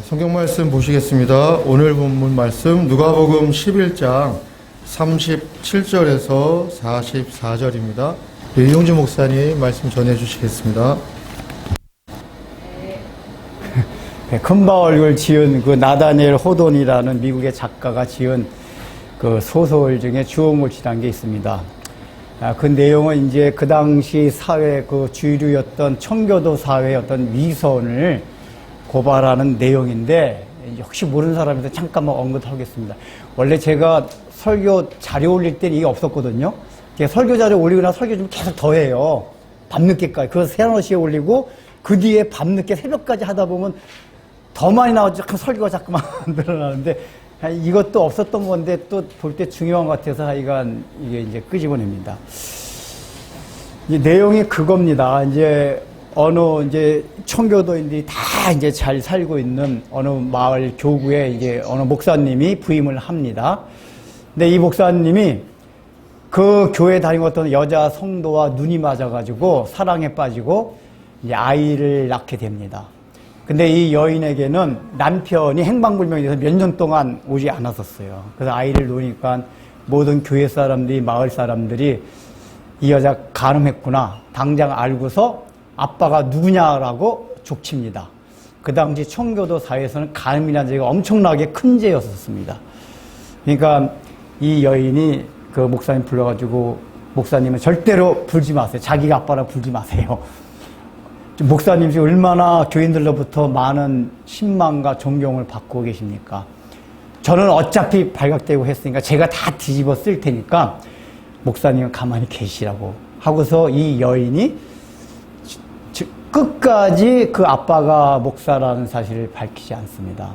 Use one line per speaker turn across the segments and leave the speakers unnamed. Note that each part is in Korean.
성경 말씀 보시겠습니다. 오늘 본문 말씀 누가복음 11장 37절에서 44절입니다. 이용주 목사님 말씀 전해 주시겠습니다.
금방 얼굴 지은 그 나다니엘 호돈이라는 미국의 작가가 지은 그 소설 중에 주홍물치라는 게 있습니다. 그 내용은 이제 그 당시 사회 그 주류였던 청교도 사회의 어떤 위선을 고발하는 내용인데, 혹시 모르는 사람인데 잠깐만 언급하겠습니다. 원래 제가 설교 자료 올릴 때는 이게 없었거든요. 설교 자료 올리고 나서 설교 좀 계속 더 해요. 밤늦게까지. 그래서 3-4시에 올리고 그 뒤에 밤늦게 새벽까지 하다 보면 더 많이 나오죠. 설교가 자꾸만 늘어나는데, 이것도 없었던 건데 또 볼 때 중요한 것 같아서 하여간 이게 이제 끄집어냅니다. 이 내용이 그겁니다. 이제 어느 이제 청교도인들이 다 이제 잘 살고 있는 어느 마을 교구에 이제 어느 목사님이 부임을 합니다. 근데 이 목사님이 그 교회 다니고 어떤 여자 성도와 눈이 맞아가지고 사랑에 빠지고 이제 아이를 낳게 됩니다. 근데 이 여인에게는 남편이 행방불명이 돼서 몇 년 동안 오지 않았었어요. 그래서 아이를 놓으니까 모든 교회 사람들이, 마을 사람들이 이 여자 간음했구나 당장 알고서 아빠가 누구냐라고 족칩니다. 그 당시 청교도 사회에서는 간음이라는 죄가 엄청나게 큰 죄였었습니다. 그러니까 이 여인이 그 목사님 불러가지고, 목사님은 절대로 불지 마세요. 자기가 아빠라 불지 마세요. 목사님 지금 얼마나 교인들로부터 많은 신망과 존경을 받고 계십니까? 저는 어차피 발각되고 했으니까 제가 다 뒤집어 쓸 테니까 목사님은 가만히 계시라고 하고서 이 여인이 끝까지 그 아빠가 목사라는 사실을 밝히지 않습니다.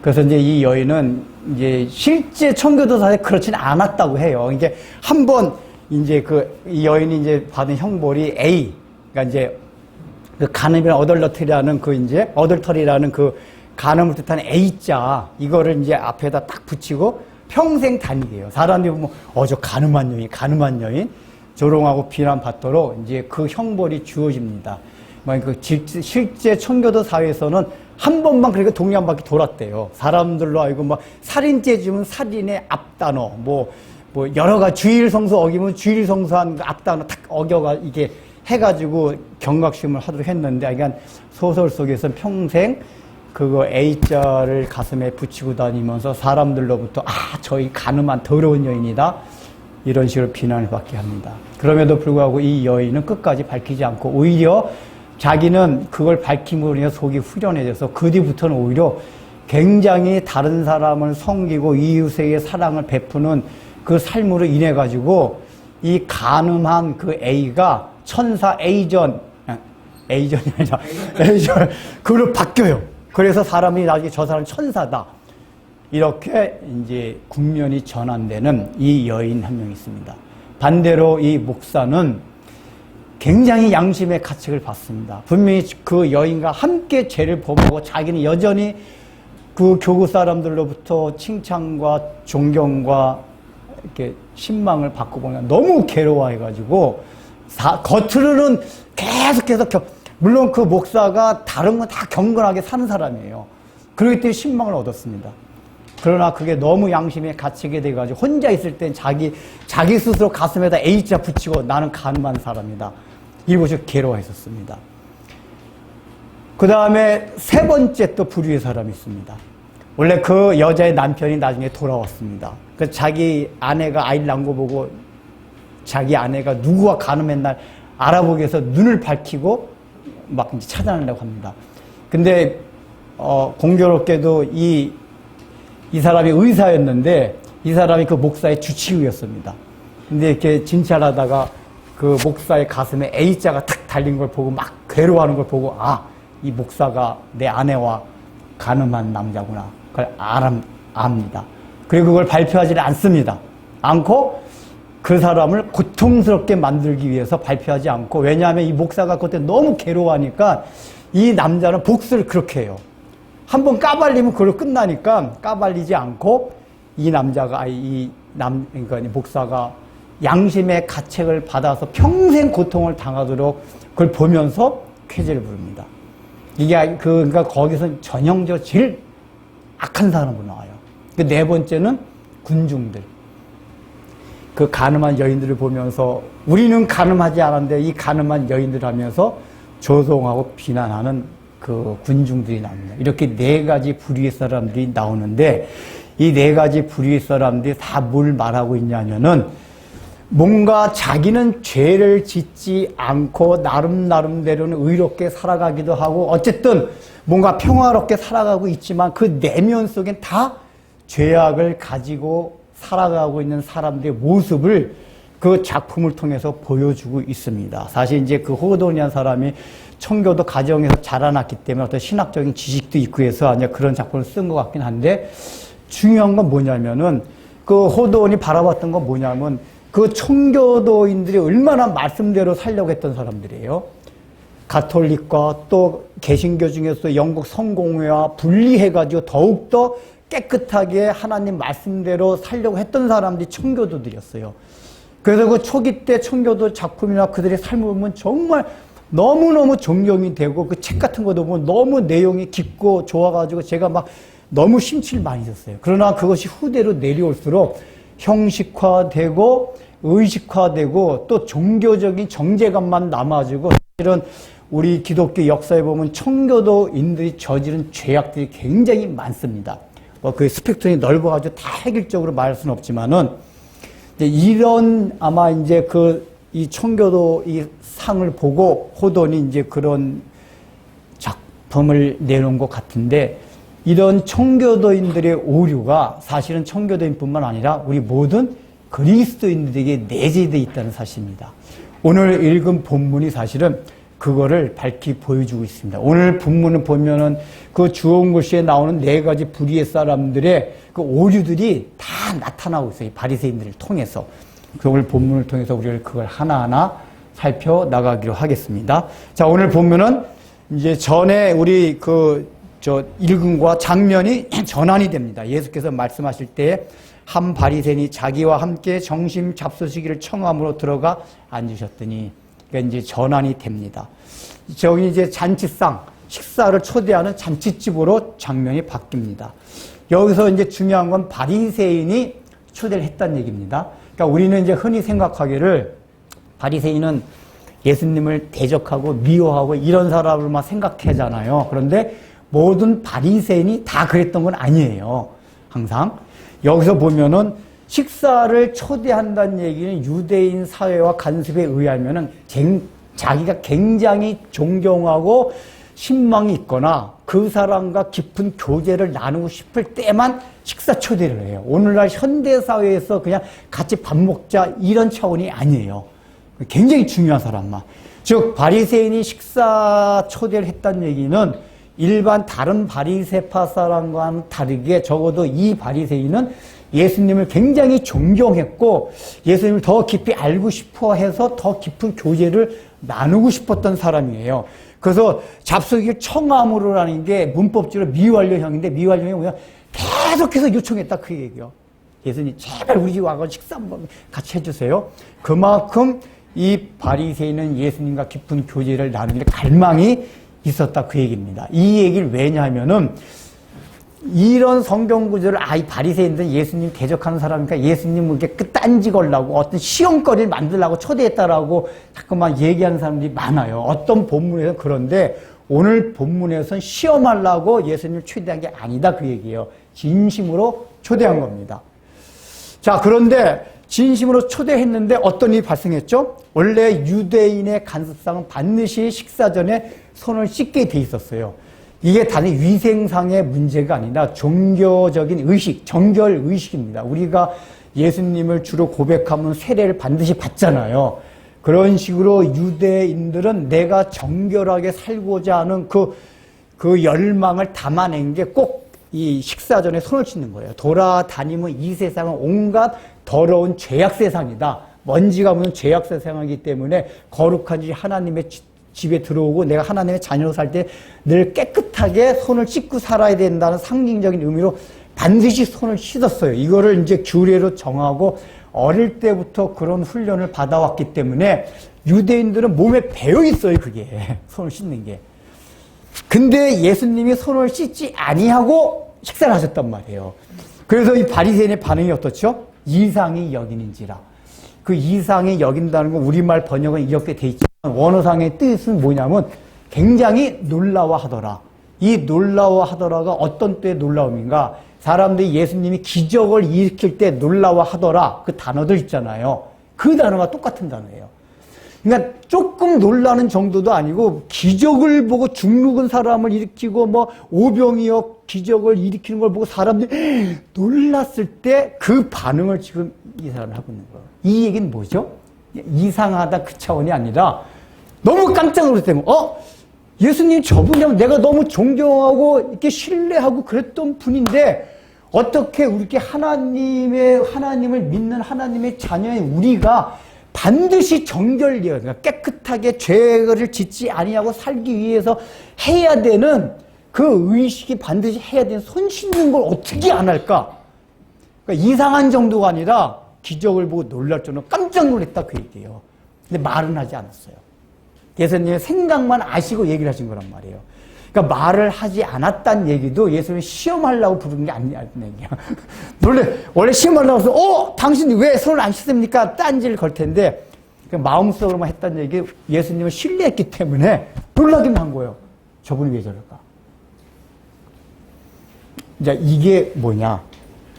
그래서 이제 이 여인은 이제 실제 청교도 사회에 그렇진 않았다고 해요. 이제 한번 이제 이 여인이 이제 받은 형벌이 A, 그러니까 이제 그 간음이나 어덜러터리라는 어덜터리라는 그 간음을 뜻하는 A자, 이거를 이제 앞에다 딱 붙이고 평생 다니게 해요. 사람들이 보면, 저 간음한 여인, 조롱하고 비난받도록 이제 그 형벌이 주어집니다. 실제 청교도 사회에서는 한 번만 그렇게 동네 한 바퀴 돌았대요. 사람들로 알고 막 살인죄 지으면 살인의 앞단어, 뭐 여러 가지 주일 성수 어기면 주일 성수한 앞단어 탁 어겨가 이게 해가지고 경각심을 하도록 했는데, 그러니까 소설 속에서 평생 그거 A자를 가슴에 붙이고 다니면서 사람들로부터 저희 간음한 더러운 여인이다 이런 식으로 비난을 받게 합니다. 그럼에도 불구하고 이 여인은 끝까지 밝히지 않고 오히려 자기는 그걸 밝힘으로 인해 속이 후련해져서 그 뒤부터는 오히려 굉장히 다른 사람을 섬기고 이웃에게 사랑을 베푸는 그 삶으로 인해 가지고 이 간음한 그 A가 천사 A전이 아니라 A전 그걸로 바뀌어요. 그래서 사람이 나중에 저 사람은 천사다 이렇게 이제 국면이 전환되는 이 여인 한 명 있습니다. 반대로 이 목사는 굉장히 양심의 가책을 받습니다. 분명히 그 여인과 함께 죄를 범하고 자기는 여전히 그 교구 사람들로부터 칭찬과 존경과 이렇게 신망을 받고 보니까 너무 괴로워해가지고 겉으로는 계속해서 물론 그 목사가 다른 건 다 경건하게 사는 사람이에요. 그렇기 때문에 신망을 얻었습니다. 그러나 그게 너무 양심에 갇히게 돼가지고 혼자 있을 땐 자기 스스로 가슴에다 A자 붙이고 나는 간음한 사람이다. 이러고서 괴로워했었습니다. 그 다음에 세 번째 또 부류의 사람이 있습니다. 원래 그 여자의 남편이 나중에 돌아왔습니다. 그 자기 아내가 아이를 낳은 거 보고 자기 아내가 누구와 간음했나 알아보기 위해서 눈을 밝히고 막 이제 찾아내려고 합니다. 근데 공교롭게도 이 사람이 의사였는데 이 사람이 그 목사의 주치의였습니다. 근데 이렇게 진찰하다가 그 목사의 가슴에 A자가 탁 달린 걸 보고 막 괴로워하는 걸 보고 이 목사가 내 아내와 간음한 남자구나. 그걸 압니다. 그리고 그걸 발표하지 않습니다. 않고 그 사람을 고통스럽게 만들기 위해서 발표하지 않고, 왜냐하면 이 목사가 그때 너무 괴로워하니까 이 남자는 복수를 그렇게 해요. 한번 까발리면 그걸로 끝나니까 까발리지 않고 이 남자가 그러니까 이 목사가 양심의 가책을 받아서 평생 고통을 당하도록 그걸 보면서 쾌재를 부릅니다. 이게 그러니까 거기서 전형적으로 제일 악한 사람으로 나와요. 그 네 번째는 군중들. 그 가늠한 여인들을 보면서 우리는 가늠하지 않았는데 이 가늠한 여인들 하면서 조롱하고 비난하는 그 군중들이 나옵니다. 이렇게 네 가지 부류의 사람들이 나오는데 이 네 가지 부류의 사람들이 다 뭘 말하고 있냐면은 뭔가 자기는 죄를 짓지 않고 나름대로는 의롭게 살아가기도 하고 어쨌든 뭔가 평화롭게 살아가고 있지만 그 내면 속엔 다 죄악을 가지고 살아가고 있는 사람들의 모습을 그 작품을 통해서 보여주고 있습니다. 사실 이제 그 호돈이라는 사람이 청교도 가정에서 자라났기 때문에 어떤 신학적인 지식도 있고 해서 이제 그런 작품을 쓴 것 같긴 한데 중요한 건 뭐냐면은 그 호돈이 바라봤던 건 뭐냐면 그 청교도인들이 얼마나 말씀대로 살려고 했던 사람들이에요. 가톨릭과 또 개신교 중에서 영국 성공회와 분리해가지고 더욱더 깨끗하게 하나님 말씀대로 살려고 했던 사람들이 청교도들이었어요. 그래서 그 초기 때 청교도 작품이나 그들의 삶을 보면 정말 너무너무 존경이 되고 그 책 같은 것도 보면 너무 내용이 깊고 좋아가지고 제가 막 너무 심취를 많이 했었어요. 그러나 그것이 후대로 내려올수록 형식화되고 의식화되고 또 종교적인 정제감만 남아지고 사실은 우리 기독교 역사에 보면 청교도인들이 저지른 죄악들이 굉장히 많습니다. 그 스펙트럼이 넓어가지고 다 획일적으로 말할 수는 없지만은 이런 아마 이제 이 청교도 이 상을 보고 호돈이 이제 그런 작품을 내놓은 것 같은데 이런 청교도인들의 오류가 사실은 청교도인뿐만 아니라 우리 모든 그리스도인들에게 내재되어 있다는 사실입니다. 오늘 읽은 본문이 사실은 그거를 밝히 보여주고 있습니다. 오늘 본문을 보면은 그 주홍글씨에 나오는 네 가지 불의의 사람들의 그 오류들이 다 나타나고 있어요. 이 바리새인들을 통해서. 그 오늘 본문을 통해서 우리가 그걸 하나하나 살펴나가기로 하겠습니다. 자, 오늘 본문은 이제 전에 우리 읽음과 장면이 전환이 됩니다. 예수께서 말씀하실 때 한 바리새인이 자기와 함께 정심 잡수시기를 청함으로 들어가 앉으셨더니 그러니까 이제 전환이 됩니다. 저기 이제 잔치상, 식사를 초대하는 잔치집으로 장면이 바뀝니다. 여기서 이제 중요한 건 바리새인이 초대를 했다는 얘기입니다. 그러니까 우리는 이제 흔히 생각하기를 바리새인은 예수님을 대적하고 미워하고 이런 사람을만 생각하잖아요. 그런데 모든 바리새인이 다 그랬던 건 아니에요. 항상. 여기서 보면은 식사를 초대한다는 얘기는 유대인 사회와 간섭에 의하면은 자기가 굉장히 존경하고 신망이 있거나 그 사람과 깊은 교제를 나누고 싶을 때만 식사 초대를 해요. 오늘날 현대사회에서 그냥 같이 밥 먹자 이런 차원이 아니에요. 굉장히 중요한 사람만. 즉 바리새인이 식사 초대를 했다는 얘기는 일반 다른 바리새파 사람과는 다르게 적어도 이 바리새인은 예수님을 굉장히 존경했고 예수님을 더 깊이 알고 싶어 해서 더 깊은 교제를 나누고 싶었던 사람이에요. 그래서 잡수기를 청함으로라는 게 문법적으로 미완료형인데 미완료형이 뭐냐? 계속해서 요청했다 그 얘기요. 예수님 제발 우리 집 와서 식사 한번 같이 해주세요. 그만큼 이 바리새인은 예수님과 깊은 교제를 나누는 갈망이 있었다 그 얘기입니다. 이 얘기를 왜냐하면은 이런 성경 구절을 이 바리새인들은 예수님 대적하는 사람이니까 예수님을 이렇게 딴지 걸라고 어떤 시험거리를 만들라고 초대했다라고 자꾸만 얘기하는 사람들이 많아요. 어떤 본문에서는 그런데 오늘 본문에서는 시험하려고 예수님을 초대한 게 아니다 그 얘기예요. 진심으로 초대한 겁니다. 자, 그런데 진심으로 초대했는데 어떤 일이 발생했죠? 원래 유대인의 간습상은 반드시 식사 전에 손을 씻게 돼 있었어요. 이게 단지 위생상의 문제가 아니라 종교적인 의식, 정결 의식입니다. 우리가 예수님을 주로 고백하면 세례를 반드시 받잖아요. 그런 식으로 유대인들은 내가 정결하게 살고자 하는 그 열망을 담아낸 게 꼭 이 식사 전에 손을 씻는 거예요. 돌아다니면 이 세상은 온갖 더러운 죄악 세상이다. 먼지가 묻는 죄악 세상이기 때문에 거룩한 하나님의 집에 들어오고 내가 하나님의 자녀로 살 때 늘 깨끗하게 손을 씻고 살아야 된다는 상징적인 의미로 반드시 손을 씻었어요. 이거를 이제 규례로 정하고 어릴 때부터 그런 훈련을 받아왔기 때문에 유대인들은 몸에 배어 있어요, 그게. 손을 씻는 게. 근데 예수님이 손을 씻지 아니하고 식사를 하셨단 말이에요. 그래서 이 바리새인의 반응이 어떻죠? 이상히 여기는지라. 그 이상히 여긴다는 건 우리말 번역은 이렇게 돼 있지만 원어상의 뜻은 뭐냐면 굉장히 놀라워하더라. 이 놀라워하더라가 어떤 때의 놀라움인가? 사람들이 예수님이 기적을 일으킬 때 놀라워하더라. 그 단어들 있잖아요. 그 단어가 똑같은 단어예요. 그러니까 조금 놀라는 정도도 아니고 기적을 보고 죽는 사람을 일으키고 뭐 오병이어 기적을 일으키는 걸 보고 사람들이 놀랐을 때 그 반응을 지금 이 사람이 하고 있는 거예요. 이 얘기는 뭐죠? 이상하다 그 차원이 아니라 너무 깜짝 놀랐기 때문에 예수님 저분이랑 내가 너무 존경하고 이렇게 신뢰하고 그랬던 분인데 어떻게 이렇게 하나님을 믿는 하나님의 자녀인 우리가 반드시 정결되어 그러니까 깨끗하게 죄를 짓지 아니하고 살기 위해서 해야 되는 그 의식이 반드시 해야 되는 손 씻는 걸 어떻게 안 할까? 그러니까 이상한 정도가 아니라 기적을 보고 놀랄 정도로 깜짝 놀랐다 그 얘기예요. 근데 말은 하지 않았어요. 예수님의 생각만 아시고 얘기를 하신 거란 말이에요. 그러니까 말을 하지 않았다는 얘기도 예수님이 시험하려고 부른 게 아니냐는 얘기야. 원래 시험하려고 해서 당신이 왜 손을 안 씻습니까? 딴지를 걸 텐데 마음속으로만 했다는 얘기 예수님을 신뢰했기 때문에 놀라기만 한 거예요. 저분이 왜 저럴까? 이제 이게 뭐냐?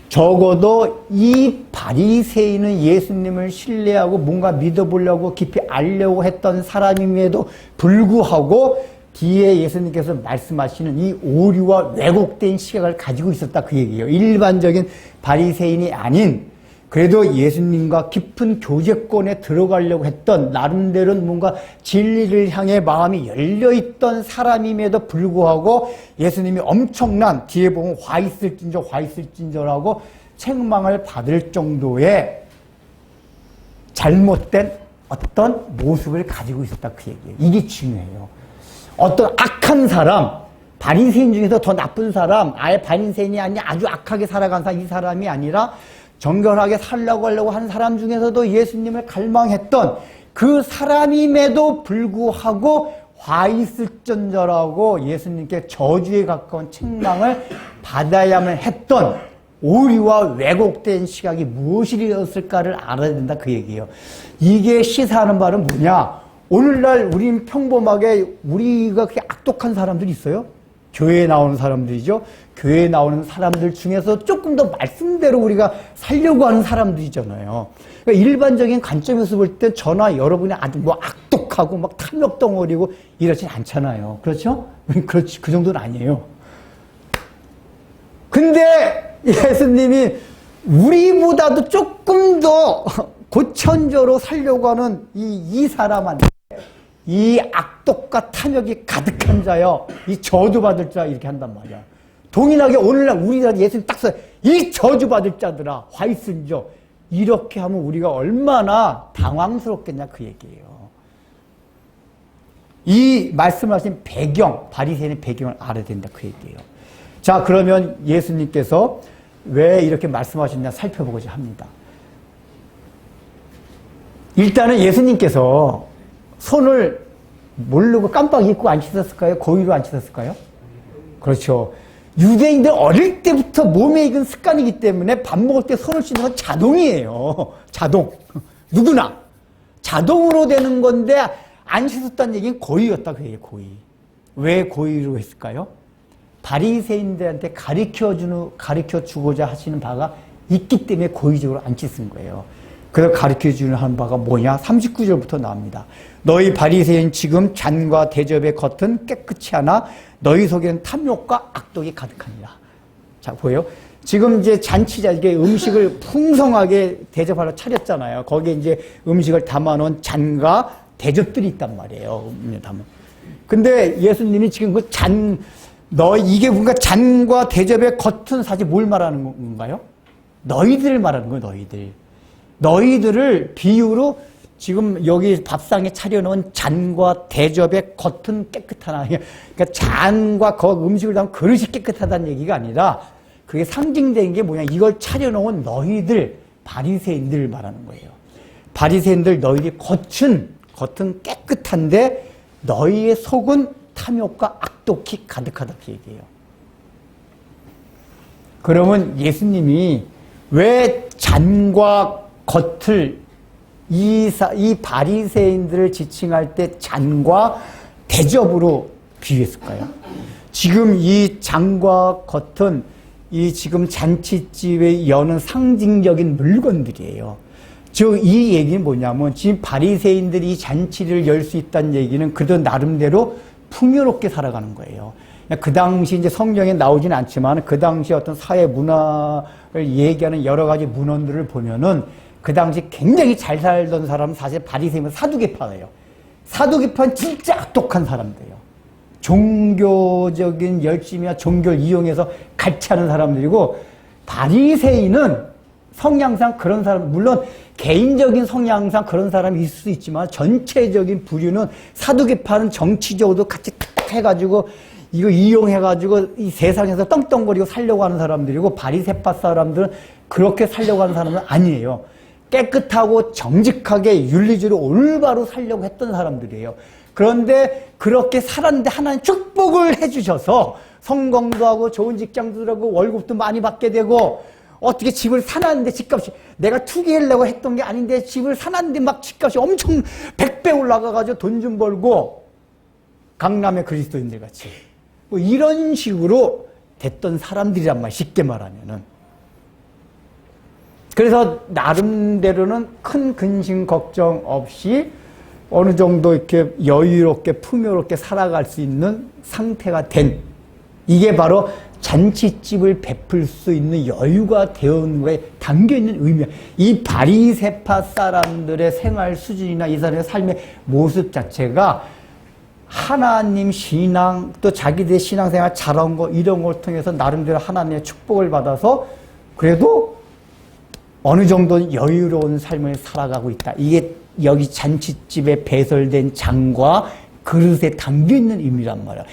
적어도 이 바리새인은 예수님을 신뢰하고 뭔가 믿어보려고 깊이 알려고 했던 사람임에도 불구하고 뒤에 예수님께서 말씀하시는 이 오류와 왜곡된 시각을 가지고 있었다 그 얘기예요. 일반적인 바리새인이 아닌 그래도 예수님과 깊은 교제권에 들어가려고 했던 나름대로는 뭔가 진리를 향해 마음이 열려있던 사람임에도 불구하고 예수님이 엄청난 뒤에 보면 화 있을진저라고 책망을 받을 정도의 잘못된 어떤 모습을 가지고 있었다 그 얘기예요. 이게 중요해요. 어떤 악한 사람, 바리새인 중에서 더 나쁜 사람, 아예 바리새인이 아니라 아주 악하게 살아간 사람, 이 사람이 아니라 정결하게 살려고 하려고 하는 사람 중에서도 예수님을 갈망했던 그 사람임에도 불구하고 화 있을전저라고 예수님께 저주에 가까운 책망을 받아야만 했던 오류와 왜곡된 시각이 무엇이었을까를 알아야 된다 그 얘기예요. 이게 시사하는 바는 뭐냐? 오늘날 우린 평범하게 우리가 그렇게 악독한 사람들이 있어요? 교회에 나오는 사람들이죠. 교회에 나오는 사람들 중에서 조금 더 말씀대로 우리가 살려고 하는 사람들이잖아요. 그러니까 일반적인 관점에서 볼 때 저나 여러분이 아주 뭐 악독하고 막 탐욕 덩어리고 이러진 않잖아요. 그렇죠? 그렇지, 그 정도는 아니에요. 근데 예수님이 우리보다도 조금 더 고천저로 살려고 하는 이 사람한테 이 악독과 탐욕이 가득한 자여, 이 저주받을 자 이렇게 한단 말이야. 동일하게 오늘날 우리가 예수님 딱 써, 이 저주받을 자들아, 화 있은저 이렇게 하면 우리가 얼마나 당황스럽겠냐 그 얘기예요. 이 말씀하신 배경, 바리새인의 배경을 알아야 된다 그 얘기예요. 자, 그러면 예수님께서 왜 이렇게 말씀하셨냐 살펴보고자 합니다. 일단은 예수님께서 손을 모르고 깜빡 잊고 안 씻었을까요? 고의로 안 씻었을까요? 그렇죠. 유대인들 어릴 때부터 몸에 익은 습관이기 때문에 밥 먹을 때 손을 씻는 건 자동이에요. 자동. 누구나. 자동으로 되는 건데 안 씻었다는 얘기는 고의였다 그 얘기예요. 고의. 왜 고의로 했을까요? 바리새인들한테 가르쳐주고자 하시는 바가 있기 때문에 고의적으로 안 씻은 거예요. 그래서 가르쳐주는 하는 바가 뭐냐? 39절부터 나옵니다. 너희 바리새인 지금 잔과 대접의 겉은 깨끗이 하나 너희 속에는 탐욕과 악독이 가득하니라. 자, 보여요? 지금 이제 잔치자, 이게 음식을 풍성하게 대접하러 차렸잖아요. 거기에 이제 음식을 담아놓은 잔과 대접들이 있단 말이에요. 근데 예수님이 지금 그 이게 뭔가 잔과 대접의 겉은 사실 뭘 말하는 건가요? 너희들을 말하는 거예요, 너희들. 너희들을 비유로 지금 여기 밥상에 차려놓은 잔과 대접의 겉은 깨끗하나. 그러니까 잔과 그 음식을 담은 그릇이 깨끗하다는 얘기가 아니라 그게 상징되는 게 뭐냐. 이걸 차려놓은 너희들, 바리새인들 말하는 거예요. 바리새인들 너희들이 겉은 깨끗한데 너희의 속은 탐욕과 악독이 가득하다 그 얘기예요. 그러면 예수님이 왜 잔과 겉을 이 바리새인들을 지칭할 때 잔과 대접으로 비유했을까요? 지금 이 잔과 겉은 이 지금 잔치집에 여는 상징적인 물건들이에요. 즉 이 얘기는 뭐냐면 지금 바리새인들이 이 잔치를 열 수 있다는 얘기는 그들 나름대로 풍요롭게 살아가는 거예요. 그 당시 이제 성경에 나오진 않지만 그 당시 어떤 사회 문화를 얘기하는 여러 가지 문헌들을 보면은 그 당시 굉장히 잘 살던 사람은 사실 바리새인은 사두개파예요. 사두개파는 진짜 악독한 사람들이에요. 종교적인 열심이나 종교를 이용해서 갈취하는 사람들이고, 바리새인은 성향상 그런 사람, 물론 개인적인 성향상 그런 사람이 있을 수 있지만 전체적인 부류는 사두개파는 정치적으로도 같이 탁 해가지고 이거 이용해가지고 이 세상에서 떵떵거리고 살려고 하는 사람들이고, 바리새파 사람들은 그렇게 살려고 하는 사람은 아니에요. 깨끗하고 정직하게 윤리적으로 올바로 살려고 했던 사람들이에요. 그런데 그렇게 살았는데 하나님 축복을 해주셔서 성공도 하고 좋은 직장도 하고 월급도 많이 받게 되고, 어떻게 집을 사놨는데 집값이, 내가 투기하려고 했던 게 아닌데 집을 사놨는데 막 집값이 엄청 100배 올라가가지고 돈 좀 벌고, 강남의 그리스도인들 같이 뭐 이런 식으로 됐던 사람들이란 말, 쉽게 말하면은. 그래서 나름대로는 큰 근심 걱정 없이 어느 정도 이렇게 여유롭게 풍요롭게 살아갈 수 있는 상태가 된, 이게 바로 잔치집을 베풀 수 있는 여유가 되는 거에 담겨있는 의미야. 이 바리새파 사람들의 생활 수준이나 이 사람의 삶의 모습 자체가 하나님 신앙, 또 자기들의 신앙생활 잘한 거, 이런 걸 통해서 나름대로 하나님의 축복을 받아서 그래도 어느 정도 여유로운 삶을 살아가고 있다. 이게 여기 잔치집에 배설된 잔과 그릇에 담겨있는 의미란 말이야.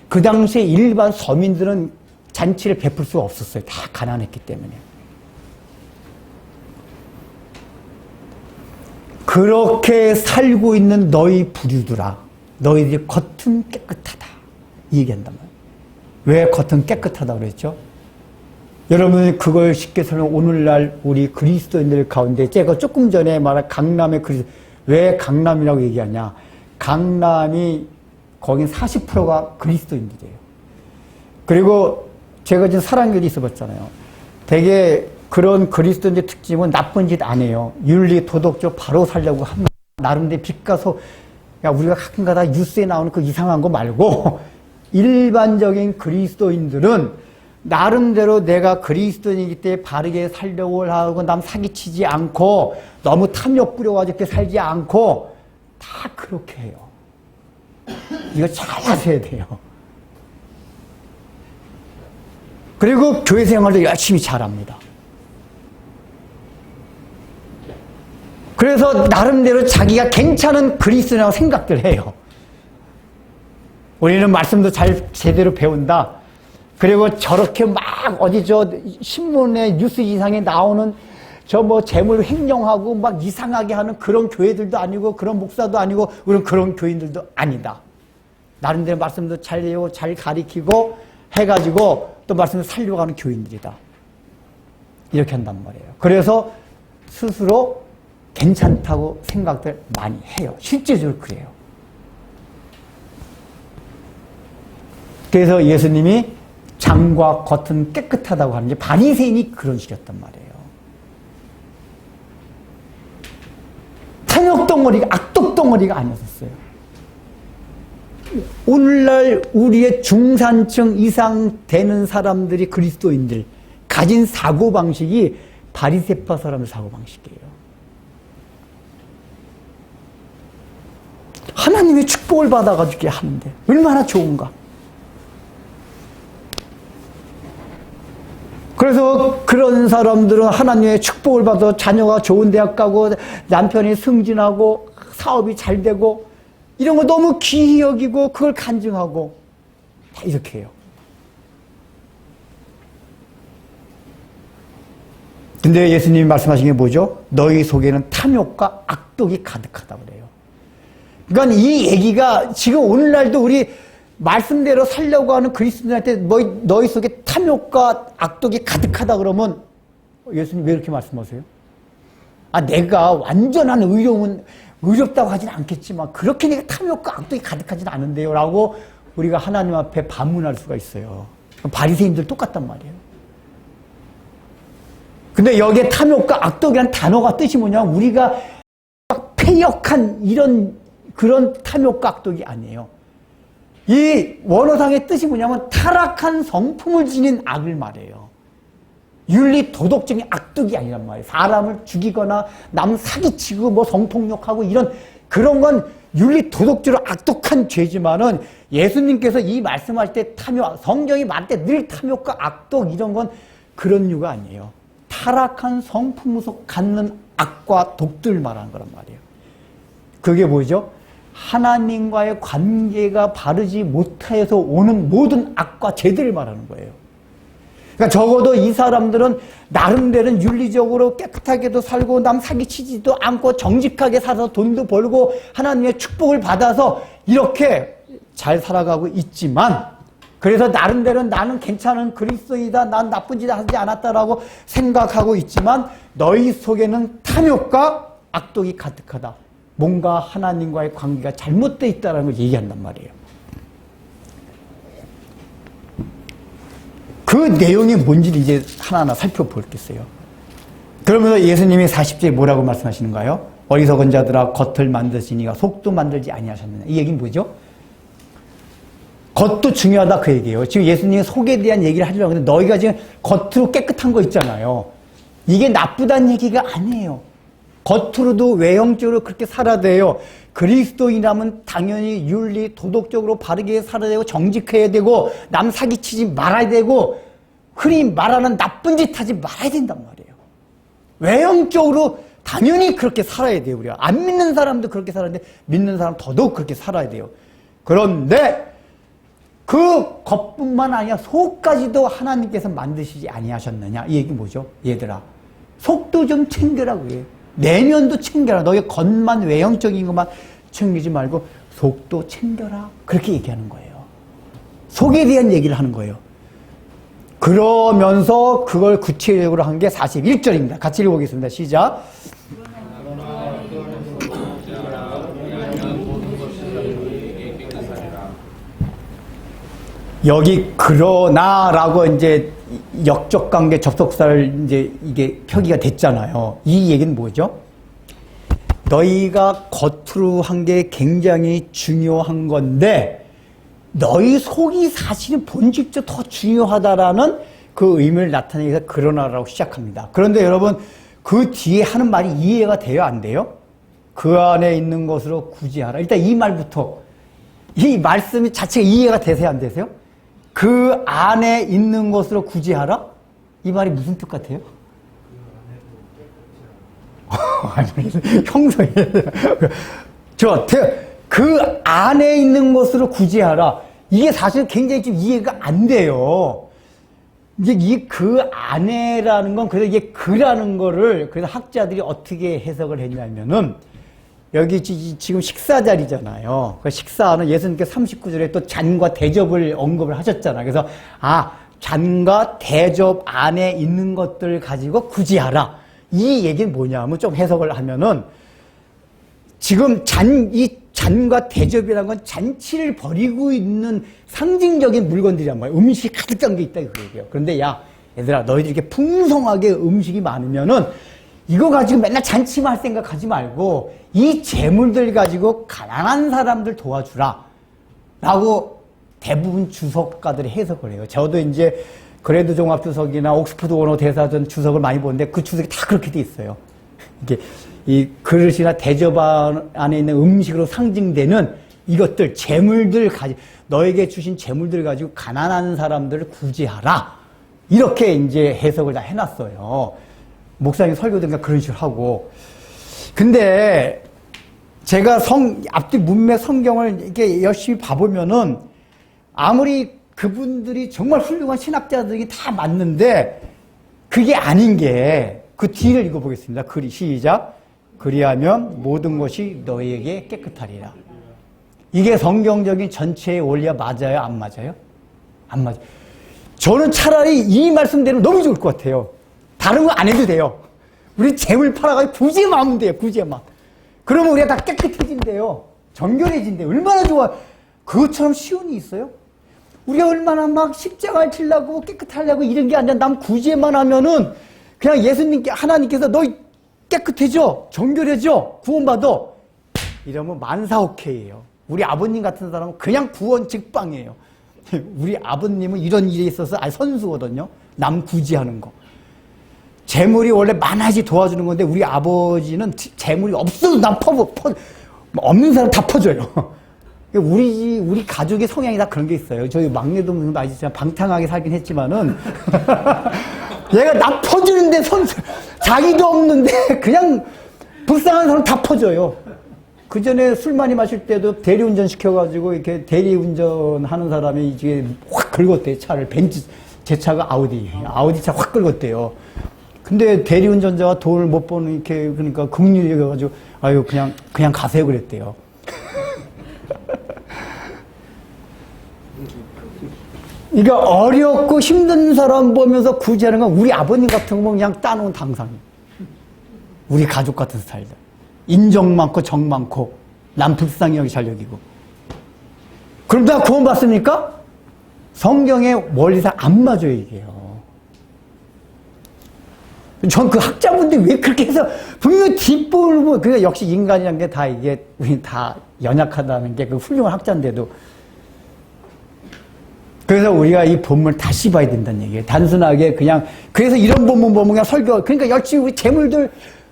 그 당시에 일반 서민들은 잔치를 베풀 수가 없었어요. 다 가난했기 때문에. 그렇게 살고 있는 너희 부류들아, 너희들이 겉은 깨끗하다, 이 얘기한단 말이에요. 왜 겉은 깨끗하다고 그랬죠? 여러분, 그걸 쉽게 설명, 오늘날 우리 그리스도인들 가운데 제가 조금 전에 말한 강남의 왜 강남이라고 얘기하냐? 강남이 거긴 40%가 그리스도인들이에요. 그리고 제가 지금 사랑교회 있어 봤잖아요. 되게 그런 그리스도인의 특징은 나쁜 짓 안 해요. 윤리, 도덕적 바로 살려고 합니다. 나름대로 빛가서, 야, 우리가 가끔가다 뉴스에 나오는 그 이상한 거 말고, 일반적인 그리스도인들은 나름대로 내가 그리스도인이기 때문에 바르게 살려고 하고, 남 사기치지 않고, 너무 탐욕 부려가지고 이렇게 살지 않고, 다 그렇게 해요. 이거 잘 하셔야 돼요. 그리고 교회 생활도 열심히 잘합니다. 그래서 나름대로 자기가 괜찮은 그리스도라고 생각들 해요. 우리는 말씀도 잘 제대로 배운다. 그리고 저렇게 막 어디 신문에 뉴스 이상에 나오는 재물 횡령하고 막 이상하게 하는 그런 교회들도 아니고, 그런 목사도 아니고, 우리는 그런 교인들도 아니다. 나름대로 말씀도 잘 배우고 잘 가리키고 해가지고 또 말씀을 살려고 하는 교인들이다. 이렇게 한단 말이에요. 그래서 스스로 괜찮다고 생각들 많이 해요. 실제적으로 그래요. 그래서 예수님이 장과 겉은 깨끗하다고 하는데 바리새인이 그런 식이었단 말이에요. 탐욕덩어리가, 악독덩어리가 아니었어요. 오늘날 우리의 중산층 이상 되는 사람들이 그리스도인들 가진 사고방식이 바리새파 사람의 사고방식이에요. 하나님의 축복을 받아가지고 하는데 얼마나 좋은가. 그래서 그런 사람들은 하나님의 축복을 받아 자녀가 좋은 대학 가고 남편이 승진하고 사업이 잘 되고 이런 거 너무 귀히 여기고 그걸 간증하고 다 이렇게 해요. 근데 예수님이 말씀하신 게 뭐죠? 너희 속에는 탐욕과 악독이 가득하다고 그래요. 그러니까 이 얘기가 지금 오늘날도 우리 말씀대로 살려고 하는 그리스도인한테 너희 속에 탐욕과 악독이 가득하다 그러면 예수님 왜 이렇게 말씀하세요? 내가 완전한 의롭다고 하진 않겠지만 그렇게 내가 탐욕과 악독이 가득하진 않은데요 라고 우리가 하나님 앞에 반문할 수가 있어요. 바리새인들 똑같단 말이에요. 근데 여기에 탐욕과 악독이라는 단어가 뜻이 뭐냐면 우리가 패역한 그런 탐욕과 악독이 아니에요. 이 원어상의 뜻이 뭐냐면 타락한 성품을 지닌 악을 말해요. 윤리 도덕적인 악독이 아니란 말이에요. 사람을 죽이거나 남 사기치고 성폭력하고 그런 건 윤리 도덕적으로 악독한 죄지만은 예수님께서 이 말씀할 때 성경이 말할 때 늘 탐욕과 악독 이런 건 그런 이유가 아니에요. 타락한 성품을 갖는 악과 독들 말하는 거란 말이에요. 그게 뭐죠? 하나님과의 관계가 바르지 못하여서 오는 모든 악과 죄들을 말하는 거예요. 그러니까 적어도 이 사람들은 나름대로 윤리적으로 깨끗하게도 살고 남 사기치지도 않고 정직하게 살아서 돈도 벌고 하나님의 축복을 받아서 이렇게 잘 살아가고 있지만 그래서 나름대로 나는 괜찮은 그리스도이다, 난 나쁜 짓 하지 않았다라고 생각하고 있지만 너희 속에는 탐욕과 악독이 가득하다. 뭔가 하나님과의 관계가 잘못되어 있다는 걸 얘기한단 말이에요. 그 내용이 뭔지 이제 하나하나 살펴보겠어요. 그러면서 예수님이 40절에 뭐라고 말씀하시는가요? 어리석은 자들아 겉을 만드시니가 속도 만들지 아니하셨느냐. 이 얘기는 뭐죠? 겉도 중요하다 그 얘기예요. 지금 예수님이 속에 대한 얘기를 하려고 하는데 너희가 지금 겉으로 깨끗한 거 있잖아요. 이게 나쁘다는 얘기가 아니에요. 겉으로도 외형적으로 그렇게 살아야 돼요. 그리스도인이라면 당연히 윤리, 도덕적으로 바르게 살아야 되고 정직해야 되고 남 사기치지 말아야 되고 흔히 말하는 나쁜 짓 하지 말아야 된단 말이에요. 외형적으로 당연히 그렇게 살아야 돼요. 우리가 안 믿는 사람도 그렇게 살아야 돼. 믿는 사람 더더욱 그렇게 살아야 돼요. 그런데 그 겉뿐만 아니라 속까지도 하나님께서 만드시지 아니하셨느냐. 이 얘기 뭐죠? 얘들아 속도 좀 챙겨라 그래요. 내면도 챙겨라. 너의 겉만 외형적인 것만 챙기지 말고 속도 챙겨라. 그렇게 얘기하는 거예요. 속에 대한 얘기를 하는 거예요. 그러면서 그걸 구체적으로 한 게 41절입니다. 같이 읽어보겠습니다. 시작. 여기 그러나라고 이제 역적관계 접속사를 이제 이게 표기가 됐잖아요. 이 얘기는 뭐죠? 너희가 겉으로 한 게 굉장히 중요한 건데 너희 속이 사실은 본질적으로 더 중요하다라는 그 의미를 나타내기 위해서 그러나라고 시작합니다. 그런데 여러분 그 뒤에 하는 말이 이해가 돼요? 안 돼요? 그 안에 있는 것으로 구제하라. 일단 이 말부터 이 말씀이 자체가 이해가 되세요? 안 되세요? 그 안에 있는 것으로 구제하라? 이 말이 무슨 뜻 같아요? 형성이 그 안에 있는 것으로 구제하라. 이게 사실 굉장히 좀 이해가 안 돼요. 이제 그 안에라는 건 그래서 이게 그라는 거를 그래서 학자들이 어떻게 해석을 했냐면은 여기 지금 식사 자리잖아요. 그 식사는 예수님께서 39절에 또 잔과 대접을 언급을 하셨잖아요. 그래서 잔과 대접 안에 있는 것들 가지고 구제하라. 이 얘기는 뭐냐면 좀 해석을 하면은 지금 이 잔과 대접이라는 건 잔치를 벌이고 있는 상징적인 물건들이란 말이에요. 음식이 가득 담겨 있다 그 얘기예요. 그런데 얘들아 너희들이 이렇게 풍성하게 음식이 많으면은 이거 가지고 맨날 잔치만 할 생각하지 말고 이 재물들 가지고 가난한 사람들 도와주라 라고 대부분 주석가들이 해석을 해요. 저도 이제 그래도 종합 주석이나 옥스퍼드 원어 대사전 주석을 많이 보는데 그 주석이 다 그렇게 돼 있어요. 이게 이 그릇이나 대접 안에 있는 음식으로 상징되는 이것들 재물들 너에게 주신 재물들 가지고 가난한 사람들을 구제하라 이렇게 이제 해석을 다 해놨어요. 목사님 설교든가 그런 식으로 하고. 근데 제가 앞뒤 문맥 성경을 이렇게 열심히 봐보면은 아무리 그분들이 정말 훌륭한 신학자들이 다 맞는데 그게 아닌 게 그 뒤를 읽어보겠습니다. 시작. 그리하면 모든 것이 너희에게 깨끗하리라. 이게 성경적인 전체의 원리가 맞아요? 안 맞아요? 안 맞아요. 저는 차라리 이 말씀대로 너무 좋을 것 같아요. 다른 거 안 해도 돼요. 우리 재물 팔아가지고 구제만 하면 돼요. 구제만. 그러면 우리가 다 깨끗해진대요. 정결해진대요. 얼마나 좋아. 그것처럼 쉬운 일이 있어요? 우리가 얼마나 막 십자가를 지려고 깨끗하려고 이런 게 아니라 남 구제만 하면은 그냥 예수님께 하나님께서 너 깨끗해져. 정결해져. 구원받아. 이러면 만사오케이예요. 우리 아버님 같은 사람은 그냥 구원 직방이에요. 우리 아버님은 이런 일에 있어서 선수거든요. 남 구제하는 거. 재물이 원래 많아야지 도와주는 건데 우리 아버지는 재물이 없어도 남 없는 사람 다 퍼줘요. 우리 가족의 성향이 다 그런 게 있어요. 저희 막내도 아시지만 방탕하게 살긴 했지만은 얘가 나 퍼주는데 자기도 없는데 그냥 불쌍한 사람 다 퍼줘요. 그 전에 술 많이 마실 때도 대리운전 시켜가지고 이렇게 대리운전 하는 사람이 이게 확 긁었대요. 차를 벤츠, 제 차가 아우디 차 확 긁었대요. 근데 대리운전자가 돈을 못 버는 이렇게 그러니까 긍휼해가지고 아유 그냥 가세요 그랬대요. 그러니까 어렵고 힘든 사람 보면서 구제하는 건 우리 아버님 같은 거 그냥 따놓은 당상이에요. 우리 가족 같은 스타일들. 인정 많고 정 많고 남 불쌍히 여기 잘 여기고. 그럼 나 구원 받습니까? 성경의 원리상 안 맞아요 이게요. 전 그 학자분들이 왜 그렇게 해서 분명히 뒷부분을 보면 그게 역시 인간이란 게 다 이게 우리 다 연약하다는 게 그 훌륭한 학자인데도 그래서 우리가 이 본문을 다시 봐야 된다는 얘기예요. 단순하게 그냥 그래서 이런 본문 보면 그냥 설교 그러니까 열심히 우리 재물들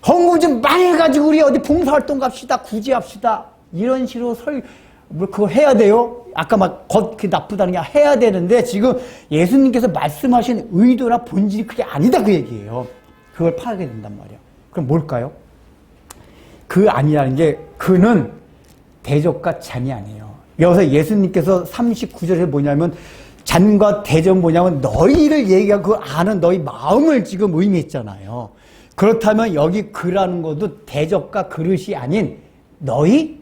헌금 좀 많이 해가지고 우리 어디 봉사활동 갑시다 구제합시다 이런 식으로 그거 해야 돼요. 아까 막 그 나쁘다는 게 해야 되는데 지금 예수님께서 말씀하신 의도나 본질이 그게 아니다 그 얘기예요. 그걸 파악해야 된단 말이야. 그럼 뭘까요? 그 아니라는 게 그는 대적과 잔이 아니에요. 여기서 예수님께서 39절에 뭐냐면 잔과 대적 뭐냐면 너희를 얘기하고 그 아는 너희 마음을 지금 의미했잖아요. 그렇다면 여기 그라는 것도 대적과 그릇이 아닌 너희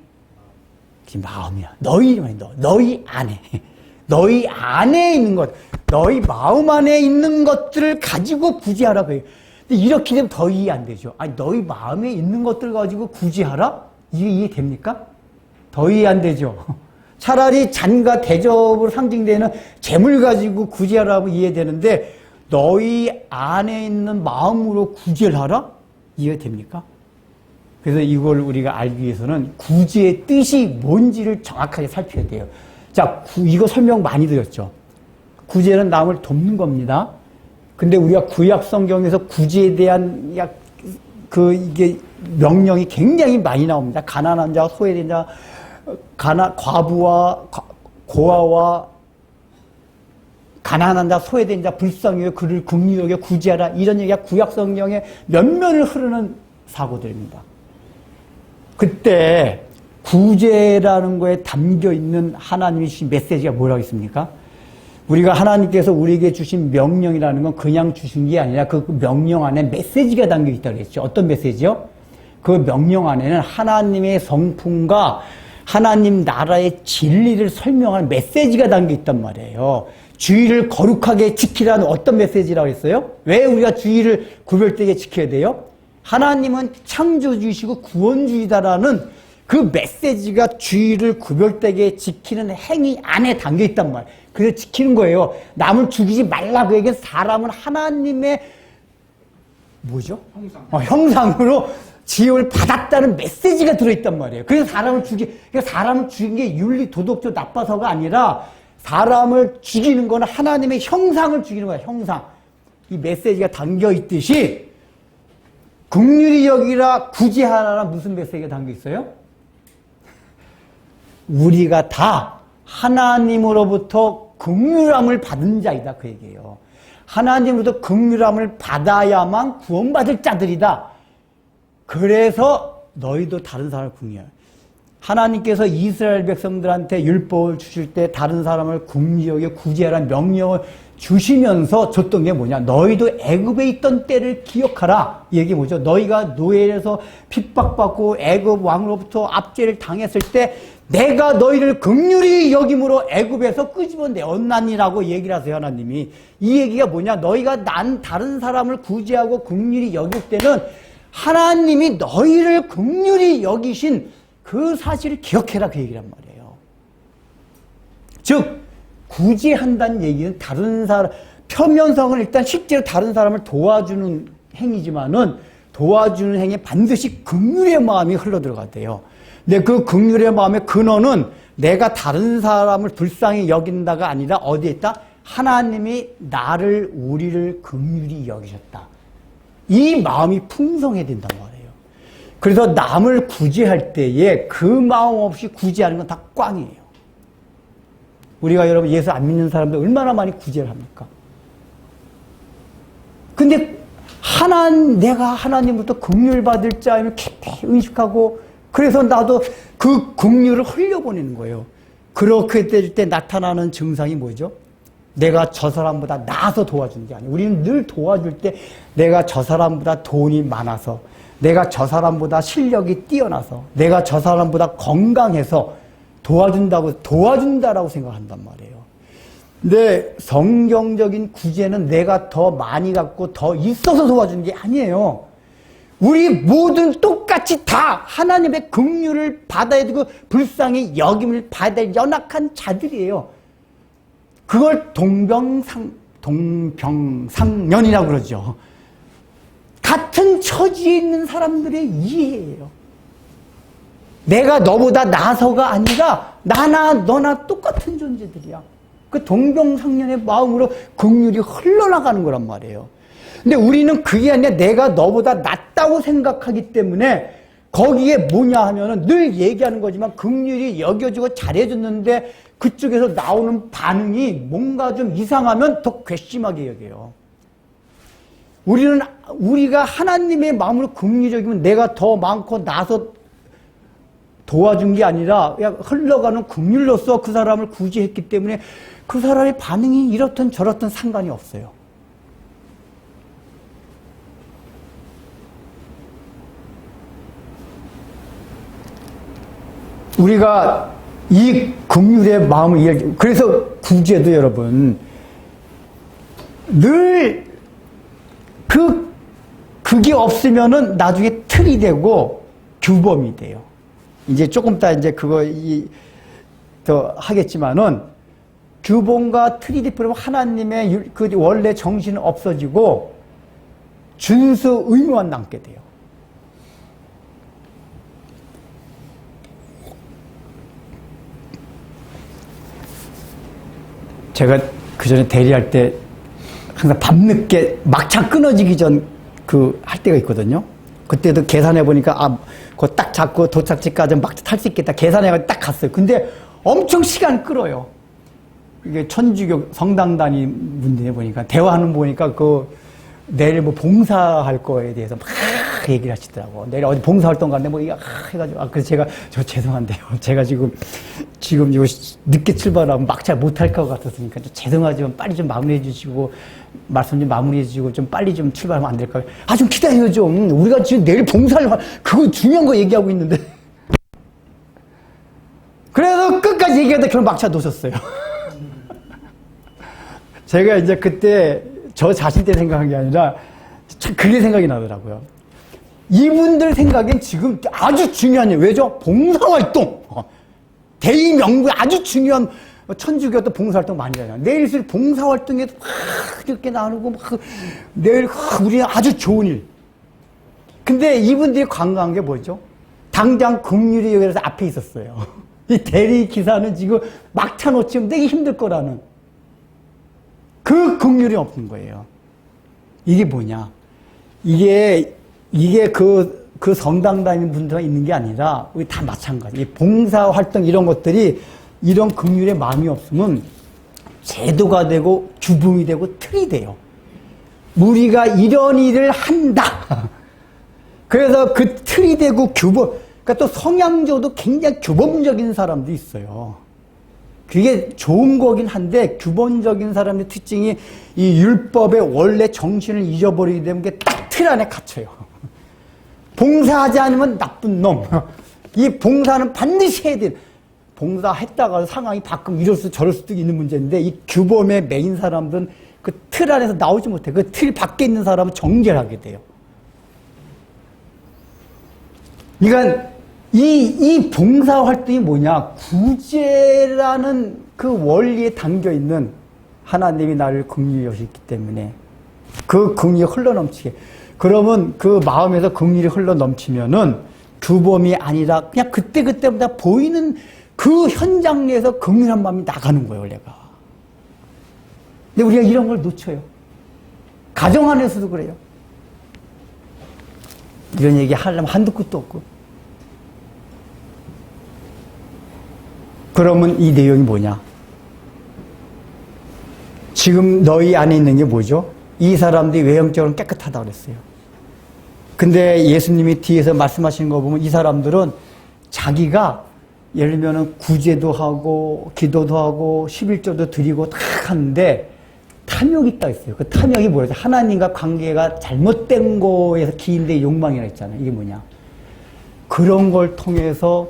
마음이야. 너희 안에. 너희 안에 있는 것, 너희 마음 안에 있는 것들을 가지고 구제하라고 해요. 근데 이렇게 되면 더 이해 안 되죠. 아니, 너희 마음에 있는 것들 가지고 구제하라? 이게 이해됩니까? 더 이해 안 되죠. 차라리 잔과 대접으로 상징되는 재물 가지고 구제하라고 이해되는데 너희 안에 있는 마음으로 구제를 하라? 이해됩니까? 그래서 이걸 우리가 알기 위해서는 구제의 뜻이 뭔지를 정확하게 살펴야 돼요. 자, 이거 설명 많이 드렸죠. 구제는 남을 돕는 겁니다. 근데 우리가 구약 성경에서 구제에 대한 이게 명령이 굉장히 많이 나옵니다. 가난한 자, 소외된 자, 과부와 고아와 가난한 자, 소외된 자, 불쌍히 그를 긍휼히 여겨 구제하라. 이런 얘기가 구약 성경의 면면을 흐르는 사고들입니다. 그때 구제라는 거에 담겨 있는 하나님이 주신 메시지가 뭐라고 있습니까? 우리가 하나님께서 우리에게 주신 명령이라는 건 그냥 주신 게 아니라 그 명령 안에 메시지가 담겨 있다고 했죠. 어떤 메시지요? 그 명령 안에는 하나님의 성품과 하나님 나라의 진리를 설명하는 메시지가 담겨 있단 말이에요. 주의를 거룩하게 지키라는 어떤 메시지라고 했어요? 왜 우리가 주의를 구별되게 지켜야 돼요? 하나님은 창조주이시고 구원주의다라는 그 메시지가 주의를 구별되게 지키는 행위 안에 담겨 있단 말이에요. 그래서 지키는 거예요. 남을 죽이지 말라고 얘기해서 사람은 하나님의 뭐죠? 형상으로 지음을 받았다는 메시지가 들어있단 말이에요. 그래서 그러니까 사람을 죽인 게 윤리, 도덕적 나빠서가 아니라 사람을 죽이는 거는 하나님의 형상을 죽이는 거야, 형상. 이 메시지가 담겨 있듯이 긍휼히 여기라 구제하라는 무슨 메시지가 담겨 있어요? 우리가 다 하나님으로부터 긍휼함을 받은 자이다 그 얘기예요. 하나님으로부터 긍휼함을 받아야만 구원받을 자들이다. 그래서 너희도 다른 사람을 긍휼해. 하나님께서 이스라엘 백성들한테 율법을 주실 때 다른 사람을 긍휼히 여겨 구제하라는 명령을 주시면서 줬던 게 뭐냐? 너희도 애굽에 있던 때를 기억하라. 이 얘기 뭐죠? 너희가 노예에서 핍박받고 애굽 왕으로부터 압제를 당했을 때 내가 너희를 긍휼히 여김으로 애굽에서 끄집어내었나니라고 얘기를 하세요. 하나님이. 이 얘기가 뭐냐? 너희가 다른 사람을 구제하고 긍휼히 여길 때는 하나님이 너희를 긍휼히 여기신 그 사실을 기억해라, 그 얘기란 말이에요. 즉 구제한다는 얘기는 다른 사람, 표면성은 일단 실제로 다른 사람을 도와주는 행위지만은 도와주는 행위에 반드시 긍휼의 마음이 흘러들어가대요. 근데 그 긍휼의 마음의 근원은 내가 다른 사람을 불쌍히 여긴다가 아니라 어디에 있다? 하나님이 나를, 우리를 긍휼히 여기셨다. 이 마음이 풍성해야 된단 말이에요. 그래서 남을 구제할 때에 그 마음 없이 구제하는 건 다 꽝이에요. 우리가 여러분 예수 안 믿는 사람들 얼마나 많이 구제를 합니까? 근데 내가 하나님부터 긍휼 받을 자임을 깊이 의식하고 그래서 나도 그 긍휼을 흘려보내는 거예요. 그렇게 될 때 나타나는 증상이 뭐죠? 내가 저 사람보다 나아서 도와주는 게 아니에요. 우리는 늘 도와줄 때 내가 저 사람보다 돈이 많아서, 내가 저 사람보다 실력이 뛰어나서, 내가 저 사람보다 건강해서 도와준다라고 생각한단 말이에요. 근데 성경적인 구제는 내가 더 많이 갖고 더 있어서 도와주는 게 아니에요. 우리 모든 똑같이 다 하나님의 긍휼을 받아야 되고 불쌍히 여김을 받아야 될 연약한 자들이에요. 그걸 동병상련이라고 그러죠. 같은 처지에 있는 사람들의 이해예요. 내가 너보다 나서가 아니라 나나 너나 똑같은 존재들이야. 그 동병상련의 마음으로 긍휼이 흘러나가는 거란 말이에요. 근데 우리는 그게 아니라 내가 너보다 낫다고 생각하기 때문에 거기에 뭐냐 하면은 늘 얘기하는 거지만 긍휼히 여겨주고 잘해줬는데 그쪽에서 나오는 반응이 뭔가 좀 이상하면 더 괘씸하게 여겨요. 우리가 하나님의 마음으로 긍휼히 여기면 내가 더 많고 나서 도와준 게 아니라 그냥 흘러가는 긍휼로서 그 사람을 구제했기 때문에 그 사람의 반응이 이렇든 저렇든 상관이 없어요. 우리가 이 긍휼의 마음을 이해해. 그래서 구제도 여러분 늘 그게 없으면은 나중에 틀이 되고 규범이 돼요. 이제 조금 이따 이제 더 하겠지만은 규범과 틀이 되면 하나님의 그 원래 정신은 없어지고 준수 의무만 남게 돼요. 제가 그 전에 대리할 때 항상 밤늦게 막차 끊어지기 전 할 때가 있거든요. 그때도 계산해 보니까 그거 딱 잡고 도착지까지 막차 탈 수 있겠다 계산해가지고 딱 갔어요. 근데 엄청 시간 끌어요. 이게 천주교 성당 다니는 분들이 보니까 대화하는 거 보니까 내일 뭐 봉사할 거에 대해서 막 얘기를 하시더라고. 내일 어디 봉사활동 가는데 뭐 이거 해가지고 그래서 제가 죄송한데요. 제가 지금 이거 늦게 출발하면 막차 못 탈 것 같았으니까 좀 죄송하지만 빨리 좀 마무리해 주시고 말씀 좀 마무리해 주시고 좀 빨리 좀 출발하면 안 될까요? 좀 기다려요 좀. 우리가 지금 내일 봉사를 그거 중요한 거 얘기하고 있는데. 그래서 끝까지 얘기하다 결국 막차 놓쳤어요. 제가 이제 그때 저 자신 때 생각한 게 아니라 참 그게 생각이 나더라고요. 이분들 생각엔 지금 아주 중요한 일, 왜죠? 봉사활동. 대의명분 아주 중요한 천주교도 봉사활동 많이 하잖아요. 내일 있을 봉사활동에도 이렇게 나누고 내일 우리는 아주 좋은 일. 근데 이분들이 관광한 게 뭐죠? 당장 긍휼히 여기서 앞에 있었어요. 이 대리 기사는 지금 막차 놓치면 되게 힘들 거라는 그 긍휼이 없는 거예요. 이게 뭐냐? 이게 그 성당 다니는 분들만 있는 게 아니라 우리 다 마찬가지. 봉사 활동 이런 것들이 이런 긍휼의 마음이 없으면 제도가 되고 규범이 되고 틀이 돼요. 우리가 이런 일을 한다. 그래서 그 틀이 되고 규범. 그러니까 또 성향적으로도 굉장히 규범적인 사람도 있어요. 그게 좋은 거긴 한데 규범적인 사람의 특징이 이 율법의 원래 정신을 잊어버리게 되면 게 딱 틀 안에 갇혀요. 봉사하지 않으면 나쁜 놈. 이 봉사는 반드시 해야 돼. 봉사했다가 상황이 바뀌면 이럴 수 저럴 수도 있는 문제인데 이 규범의 메인 사람들은 그 틀 안에서 나오지 못해. 그 틀 밖에 있는 사람은 정결하게 돼요. 그러니까 이 봉사활동이 뭐냐? 구제라는 그 원리에 담겨있는 하나님이 나를 긍휼히 여기기 때문에 그 긍휼이 흘러넘치게. 그러면 그 마음에서 긍휼이 흘러넘치면은 규범이 아니라 그냥 그때그때마다 보이는 그 현장 내에서 긍휼한 마음이 나가는 거예요, 원래가. 근데 우리가 이런 걸 놓쳐요. 가정 안에서도 그래요. 이런 얘기 하려면 한두 끝도 없고. 그러면 이 내용이 뭐냐? 지금 너희 안에 있는 게 뭐죠? 이 사람들이 외형적으로 깨끗하다고 그랬어요. 근데 예수님이 뒤에서 말씀하시는 거 보면 이 사람들은 자기가 예를 들면 구제도 하고 기도도 하고 11조도 드리고 다 하는데 탐욕이 있다 했어요. 그 탐욕이 뭐예요? 하나님과 관계가 잘못된 거에서 기인된 욕망이라 했잖아요. 이게 뭐냐? 그런 걸 통해서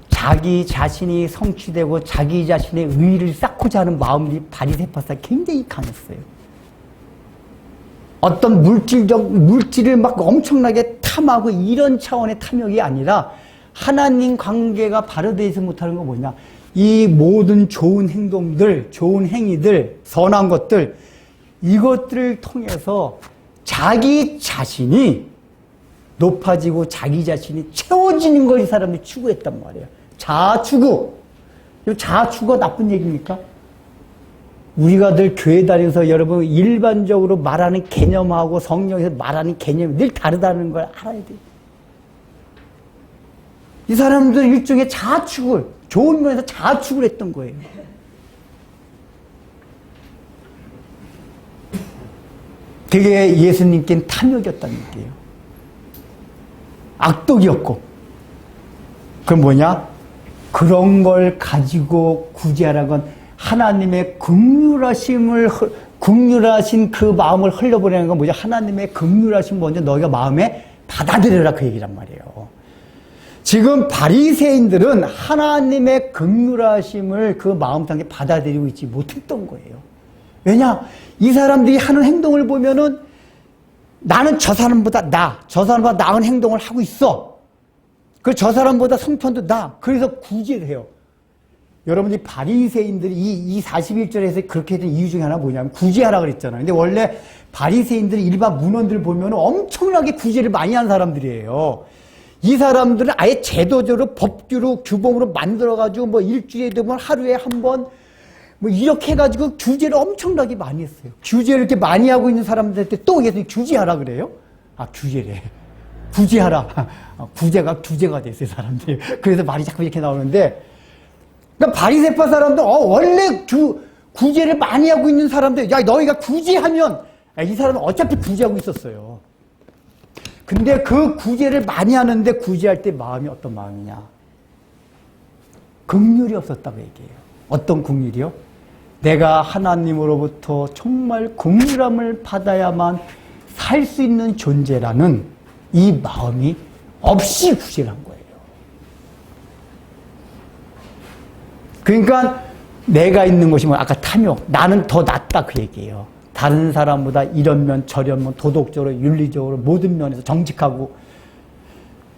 자기 자신이 성취되고 자기 자신의 의의를 쌓고자 하는 마음이 바리새파가 굉장히 강했어요. 어떤 물질을 막 엄청나게 탐하고 이런 차원의 탐욕이 아니라 하나님 관계가 바로 되지 못하는 거 뭐냐? 이 모든 좋은 행동들, 좋은 행위들, 선한 것들, 이것들을 통해서 자기 자신이 높아지고 자기 자신이 채워지는 걸 이 사람들이 추구했단 말이에요. 자아추구. 이 자아추구가 나쁜 얘기입니까? 우리가 늘 교회 다니면서 여러분 일반적으로 말하는 개념하고 성경에서 말하는 개념이 늘 다르다는 걸 알아야 돼요. 이 사람들은 일종의 자아추구를, 좋은 면에서 자아추구를 했던 거예요. 그게 예수님께는 탐욕이었다는 얘기예요. 악독이었고. 그럼 뭐냐? 그런 걸 가지고 구제하라는 건 하나님의 긍휼하신 그 마음을 흘려보내는 건 뭐죠? 하나님의 긍휼하신 먼저 너희가 마음에 받아들여라 그 얘기란 말이에요. 지금 바리새인들은 하나님의 긍휼하심을 그 마음속에 받아들이고 있지 못했던 거예요. 왜냐? 이 사람들이 하는 행동을 보면은 나는 저 사람보다 저 사람보다 나은 행동을 하고 있어. 그 저 사람보다 성편도 그래서 구제를 해요. 여러분이 바리새인들이 이 41절에서 그렇게 된 이유 중에 하나 뭐냐면 구제하라 그랬잖아요. 근데 원래 바리새인들이 일반 문헌들 보면 엄청나게 구제를 많이 한 사람들이에요. 이 사람들은 아예 제도적으로 법규로 규범으로 만들어가지고 뭐 일주일에 되면 하루에 한 번 뭐 이렇게 해가지고 규제를 엄청나게 많이 했어요. 규제를 이렇게 많이 하고 있는 사람들한테 또 예수님이 규제하라 그래요? 아, 규제래. 구제하라. 구제가 규제가 됐어요, 사람들이. 그래서 말이 자꾸 이렇게 나오는데, 그러니까 바리새파 사람들, 원래 구제를 많이 하고 있는 사람들, 야, 너희가 구제하면, 이 사람은 어차피 구제하고 있었어요. 근데 그 구제를 많이 하는데 구제할 때 마음이 어떤 마음이냐? 긍휼이 없었다고 얘기해요. 어떤 긍휼이요? 내가 하나님으로부터 정말 긍휼함을 받아야만 살 수 있는 존재라는 이 마음이 없이 구제를 한 거예요. 그러니까 내가 있는 것이 뭐 아까 탐욕, 나는 더 낫다 그 얘기예요. 다른 사람보다 이런 면 저런 면 도덕적으로 윤리적으로 모든 면에서 정직하고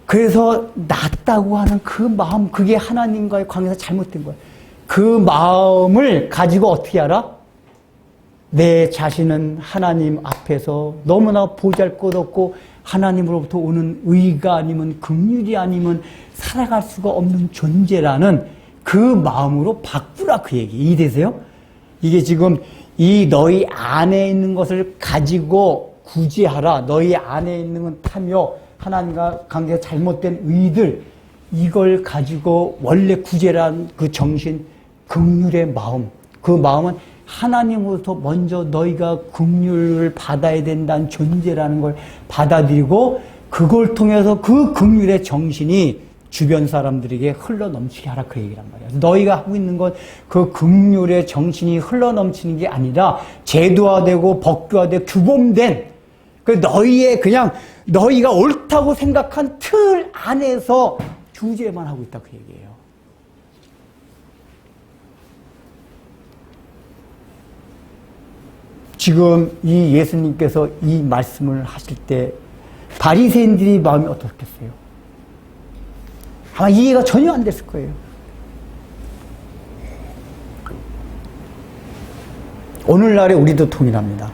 그래서 낫다고 하는 그 마음, 그게 하나님과의 관계에서 잘못된 거예요. 그 마음을 가지고 어떻게 알아? 내 자신은 하나님 앞에서 너무나 보잘것없고 하나님으로부터 오는 의가 아니면 긍휼이 아니면 살아갈 수가 없는 존재라는 그 마음으로 바꾸라 그 얘기. 이해되세요? 이게 지금 이 너희 안에 있는 것을 가지고 구제하라. 너희 안에 있는 건 탐욕, 하나님과 관계가 잘못된 의들, 이걸 가지고 원래 구제란 그 정신, 긍휼의 마음, 그 마음은 하나님으로부터 먼저 너희가 긍휼을 받아야 된다는 존재라는 걸 받아들이고 그걸 통해서 그 긍휼의 정신이 주변 사람들에게 흘러넘치게 하라 그 얘기란 말이야. 너희가 하고 있는 건 그 긍휼의 정신이 흘러넘치는 게 아니라 제도화되고 법규화되고 규범된 그 너희의 그냥 너희가 옳다고 생각한 틀 안에서 규제만 하고 있다 그 얘기예요. 지금 이 예수님께서 이 말씀을 하실 때 바리새인들이 마음이 어떻겠어요? 아마 이해가 전혀 안 됐을 거예요. 오늘날에 우리도 동일합니다.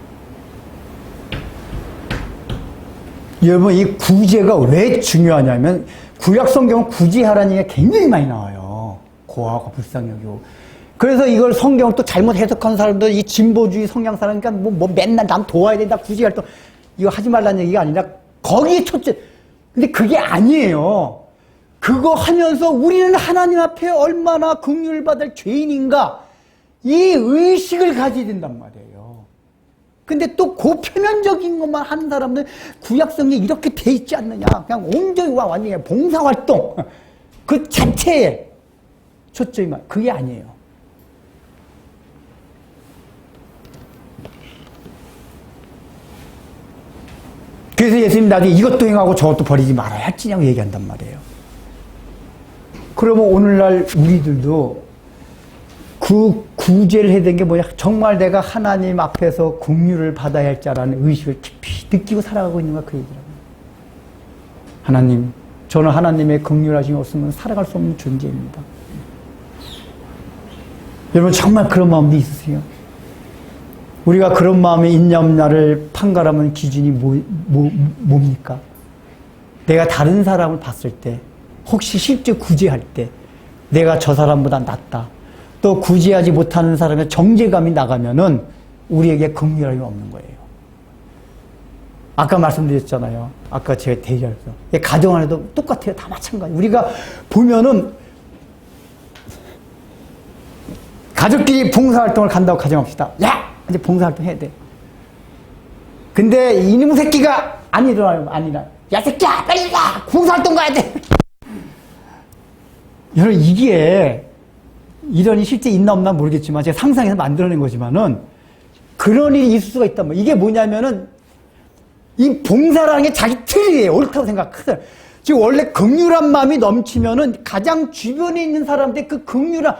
여러분, 이 구제가 왜 중요하냐면, 구약 성경은 구제하라는 얘기가 굉장히 많이 나와요. 고아하고 불쌍히 여기고. 그래서 이걸 성경을 또 잘못 해석하는 사람들, 이 진보주의 성향 사람이니까 뭐 맨날 남 도와야 된다, 구제할 때, 이거 하지 말라는 얘기가 아니라, 거기에 초점. 근데 그게 아니에요. 그거 하면서 우리는 하나님 앞에 얼마나 긍휼을 받을 죄인인가, 이 의식을 가져야 된단 말이에요. 근데 또 그 표면적인 것만 하는 사람들 구약성에 이렇게 돼 있지 않느냐. 그냥 온전히 완전히 봉사활동 그 자체에 초점이 그게 아니에요. 그래서 예수님 나중에 이것도 행하고 저것도 버리지 말아야 할지냐고 얘기한단 말이에요. 그러면 오늘날 우리들도 그 구제를 해야 되는 게 뭐냐? 정말 내가 하나님 앞에서 긍휼을 받아야 할 자라는 의식을 깊이 느끼고 살아가고 있는가 그 얘기라고요. 하나님, 저는 하나님의 긍휼하심이 없으면 살아갈 수 없는 존재입니다. 여러분 정말 그런 마음도 있으세요? 우리가 그런 마음에 있냐 없냐를 판가름하는 기준이 뭡니까? 내가 다른 사람을 봤을 때, 혹시 실제 구제할 때 내가 저 사람보다 낫다. 또 구제하지 못하는 사람의 정죄감이 나가면은 우리에게 긍휼함이 없는 거예요. 아까 말씀드렸잖아요. 아까 제가 대결해서. 가정 안에도 똑같아요. 다 마찬가지. 우리가 보면은 가족끼리 봉사활동을 간다고 가정합시다. 야! 이제 봉사활동 해야 돼. 근데 이놈 새끼가 안 일어나요. 안 일어나. 야 새끼야! 빨리 가! 봉사활동 가야 돼! 여러분 이게 이런 일이 실제 있나 없나 모르겠지만 제가 상상해서 만들어낸 거지만은 그런 일이 있을 수가 있단 말이에요. 이게 뭐냐면은 이 봉사라는 게 자기 틀이에요. 옳다고 생각하세요. 지금 원래 긍휼한 마음이 넘치면은 가장 주변에 있는 사람한테 그 긍휼한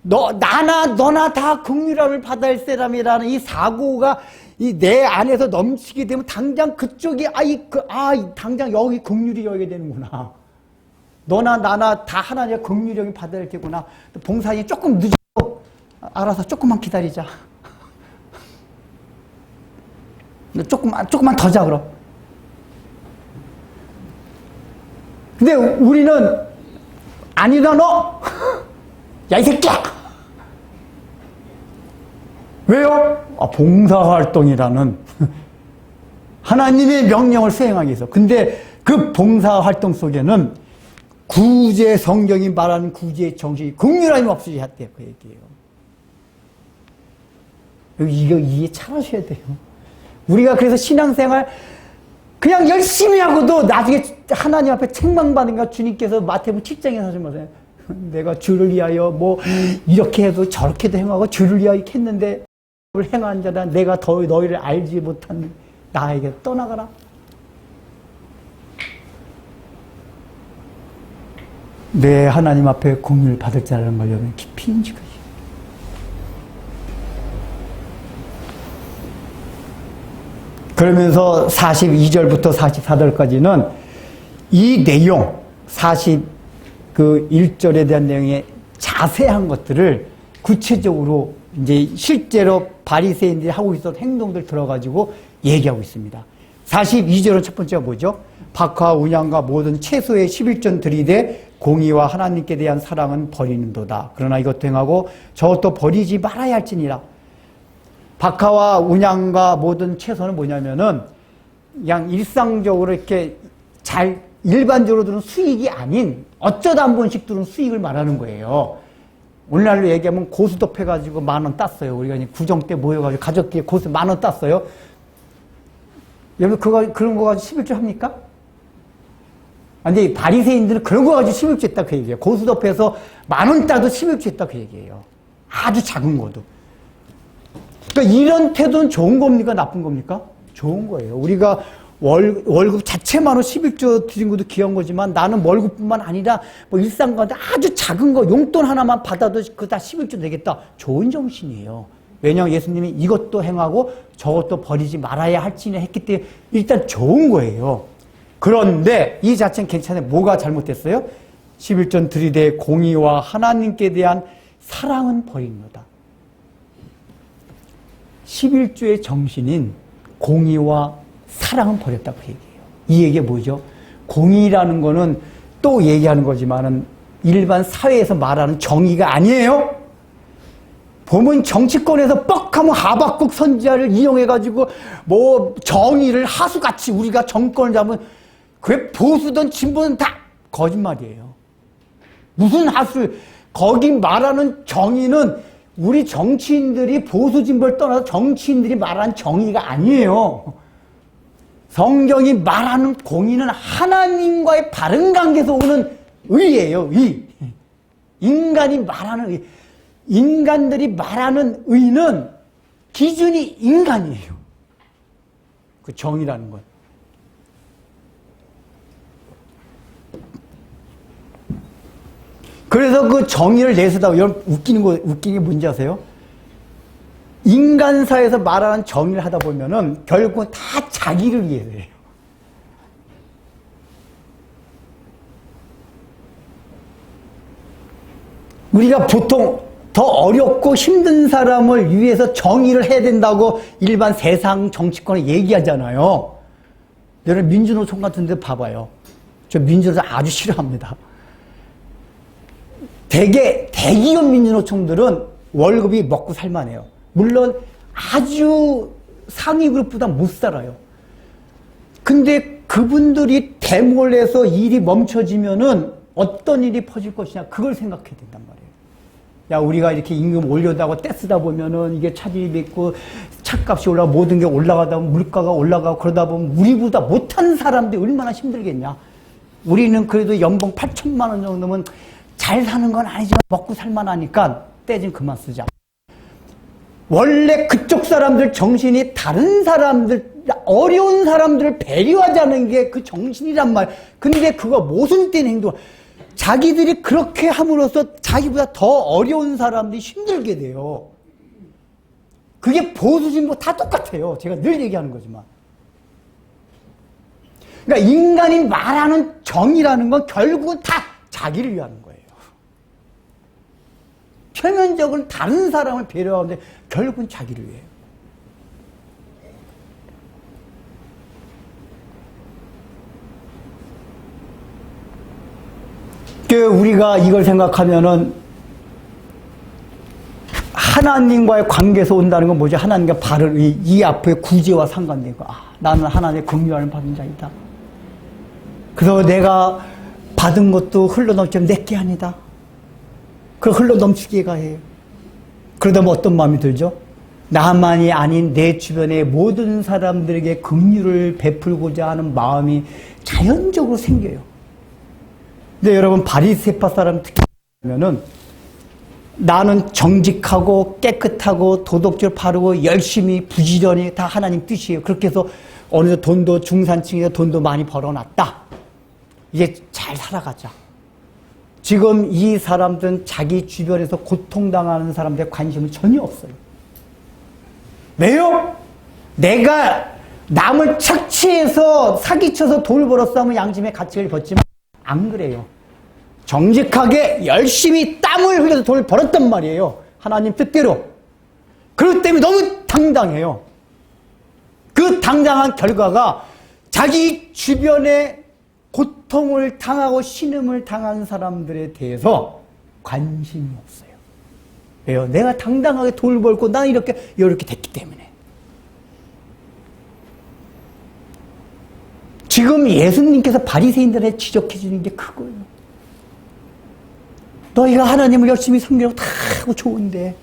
너나 다 긍휼함을 받아야 할 사람이라는 이 사고가 이 내 안에서 넘치게 되면 당장 그쪽이 당장 여기 긍휼이 여기게 되는구나. 너나 나나 다 하나님의 긍휼형이 받아야 할 테구나. 봉사이 조금 늦어도 알아서 조금만 기다리자. 조금만 더 자, 그럼. 근데 우리는 아니다, 너! 야, 이 새끼야! 왜요? 봉사활동이라는 하나님의 명령을 수행하기 위해서. 근데 그 봉사활동 속에는 구제 성경이 말하는 구제의 정신이 긍휼함이 없어져야 돼요. 그 얘기예요. 이거 이해 잘 하셔야 돼요. 우리가 그래서 신앙생활 그냥 열심히 하고도 나중에 하나님 앞에 책망받는가 주님께서 마태복음 7장에 하시면서 내가 주를 위하여 뭐 이렇게 해도 저렇게도 행하고 주를 위하여 했는데 행한 자라 내가 더 너희를 알지 못한 나에게 떠나가라. 내 하나님 앞에 긍휼을 받을 자라는 걸 여러분 깊이 인식하시오. 그러면서 42절부터 44절까지는 이 내용, 41절에 대한 내용의 자세한 것들을 구체적으로 이제 실제로 바리새인들이 하고 있었던 행동들 들어가지고 얘기하고 있습니다. 42절은 첫 번째가 뭐죠? 박하와 운양과 모든 채소의 11전 들이되 공의와 하나님께 대한 사랑은 버리는도다. 그러나 이것도 행하고 저것도 버리지 말아야 할지니라. 박하와 운양과 모든 채소는 뭐냐면은 그냥 일상적으로 이렇게 잘 일반적으로 들은 수익이 아닌 어쩌다 한 번씩 들은 수익을 말하는 거예요. 오늘날로 얘기하면 고스톱 해가지고 10,000원 땄어요. 우리가 이제 구정 때 모여가지고 가족끼리 고스톱 10,000원 땄어요. 여러분 그런 거 가지고 11조 합니까? 근데 바리새인들은 그런 거 가지고 11조 했다 그 얘기예요. 고스톱해서 10,000원 따도 11조 했다 그 얘기예요. 아주 작은 거도. 그러니까 이런 태도는 좋은 겁니까? 나쁜 겁니까? 좋은 거예요. 우리가 월급 자체만으로 11조 드린 것도 귀한 거지만 나는 월급뿐만 아니라 뭐 일상 가운데 아주 작은 거 용돈 하나만 받아도 그거 다 11조 되겠다. 좋은 정신이에요. 왜냐하면 예수님이 이것도 행하고 저것도 버리지 말아야 할지는 했기 때문에 일단 좋은 거예요. 그런데 이 자체는 괜찮아요. 뭐가 잘못됐어요? 11전 들이대 공의와 하나님께 대한 사랑은 버린 거다. 11조의 정신인 공의와 사랑은 버렸다고 얘기해요. 이 얘기가 뭐죠? 공의라는 거는 또 얘기하는 거지만은 일반 사회에서 말하는 정의가 아니에요. 보면 정치권에서 뻑하면 하박국 선지자를 이용해가지고 뭐 정의를 하수같이 우리가 정권을 잡으면 그게 보수든 진보든 다 거짓말이에요. 무슨 하수, 거기 말하는 정의는 우리 정치인들이 보수 진보를 떠나서 정치인들이 말하는 정의가 아니에요. 성경이 말하는 공의는 하나님과의 바른 관계에서 오는 의예요. 의. 인간이 말하는 의. 인간들이 말하는 의는 기준이 인간이에요. 그 정의라는 건. 그래서 그 정의를 내세우다가 여러분 웃긴 게 뭔지 아세요? 인간사에서 말하는 정의를 하다 보면은 결국은 다 자기를 위해서 해요. 우리가 보통 더 어렵고 힘든 사람을 위해서 정의를 해야 된다고 일반 세상 정치권에 얘기하잖아요. 여러분 민주노총 같은 데 봐봐요. 저 민주노총 아주 싫어합니다. 대기업 민주노총들은 월급이 먹고 살만해요. 물론 아주 상위 그룹보다 못 살아요. 근데 그분들이 데모를 해서 일이 멈춰지면은 어떤 일이 퍼질 것이냐 그걸 생각해야 된단 말이에요. 야, 우리가 이렇게 임금 올려다고 떼쓰다 보면은 이게 차질이 있고 차값이 올라가고 모든 게 올라가다 보면 물가가 올라가고 그러다 보면 우리보다 못한 사람들이 얼마나 힘들겠냐. 우리는 그래도 연봉 8천만 원 정도면 잘 사는 건 아니지만 먹고 살만하니까 때 좀 그만 쓰자. 원래 그쪽 사람들 정신이 다른 사람들, 어려운 사람들을 배려하자는 게 그 정신이란 말. 근데 그거 모순된 행동. 자기들이 그렇게 함으로써 자기보다 더 어려운 사람들이 힘들게 돼요. 그게 보수진보 다 똑같아요. 제가 늘 얘기하는 거지만. 그러니까 인간이 말하는 정의라는 건 결국은 다 자기를 위하는 거예요. 표면적으로는 다른 사람을 배려하는데 결국은 자기를 위해요. 우리가 이걸 생각하면은 하나님과의 관계에서 온다는 건 뭐죠? 하나님과 바른 이 앞에 구제와 상관된 거. 아, 나는 하나님의 긍휼을 받은 자이다. 그래서 내가 받은 것도 흘러넘치면 내게 아니다. 그 흘러넘치기가 해요. 그러다 보면 어떤 마음이 들죠? 나만이 아닌 내 주변의 모든 사람들에게 긍휼을 베풀고자 하는 마음이 자연적으로 생겨요. 근데 여러분 바리새파 사람 특히 보면은 나는 정직하고 깨끗하고 도덕적으로 바르고 열심히 부지런히 다 하나님 뜻이에요. 그렇게 해서 어느 정도 돈도 중산층에서 돈도 많이 벌어놨다. 이제 잘 살아가자. 지금 이 사람들은 자기 주변에서 고통당하는 사람들에 관심은 전혀 없어요. 왜요? 내가 남을 착취해서 사기쳐서 돈을 벌었어 하면 양심의 가책을 벗지만 안 그래요. 정직하게 열심히 땀을 흘려서 돈을 벌었단 말이에요. 하나님 뜻대로. 그렇기 때문에 너무 당당해요. 그 당당한 결과가 자기 주변에 고통을 당하고 신음을 당한 사람들에 대해서 관심이 없어요. 왜요? 내가 당당하게 돈을 벌고 나는 이렇게 됐기 때문에. 지금 예수님께서 바리새인들에 지적해 주는 게 그거예요. 너희가 하나님을 열심히 섬기라고 다 하고 좋은데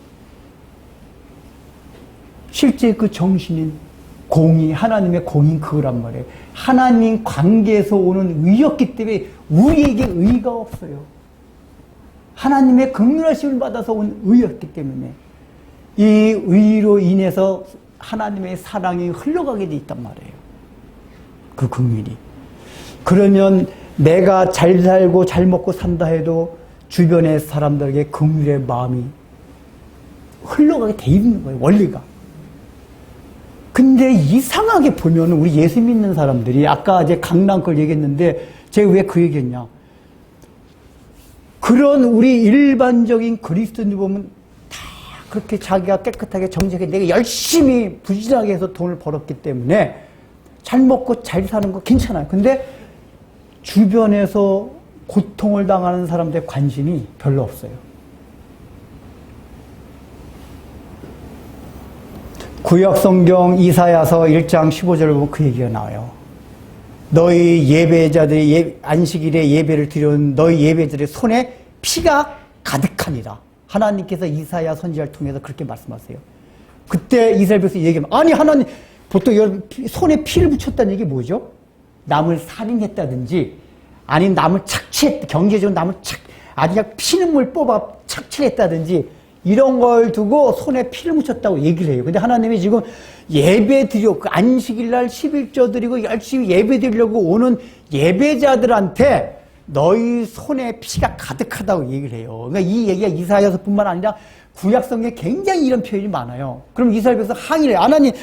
실제 그 정신인 공의, 하나님의 공인 그거란 말이에요. 하나님 관계에서 오는 의였기 때문에 우리에게 의가 없어요. 하나님의 긍휼하심을 받아서 온 의였기 때문에 이 의로 인해서 하나님의 사랑이 흘러가게 돼 있단 말이에요. 그 긍휼이. 그러면 내가 잘 살고 잘 먹고 산다 해도 주변의 사람들에게 긍휼의 마음이 흘러가게 돼 있는 거예요, 원리가. 근데 이상하게 보면 우리 예수 믿는 사람들이 아까 이제 강남 걸 얘기했는데 제가 왜 그 얘기했냐. 그런 우리 일반적인 그리스도인들 보면 다 그렇게 자기가 깨끗하게 정직하게 내가 열심히 부지런하게 해서 돈을 벌었기 때문에 잘 먹고 잘 사는 거 괜찮아요. 근데 주변에서 고통을 당하는 사람들의 관심이 별로 없어요. 구약성경 이사야서 1장 15절을 보면 그 얘기가 나와요. 너희 예배자들이 안식일에 예배를 드려온 너희 예배자들의 손에 피가 가득하니라. 하나님께서 이사야 선지자를 통해서 그렇게 말씀하세요. 그때 이스라엘 백성이 얘기하면 아니 하나님 보통 손에 피를 붙였다는 얘기 뭐죠? 남을 살인했다든지 아니면 남을 착취했다. 경제적으로 남을 아주 그냥 피눈물 뽑아 착취했다든지 이런 걸 두고 손에 피를 묻혔다고 얘기를 해요. 근데 하나님이 지금 예배 드려, 그 안식일날 11조 드리고 열심히 예배 드리려고 오는 예배자들한테 너희 손에 피가 가득하다고 얘기를 해요. 그러니까 이 얘기가 이사야서뿐만 아니라 구약성경에 굉장히 이런 표현이 많아요. 그럼 이스라엘 백성 항의를 해요. 하나님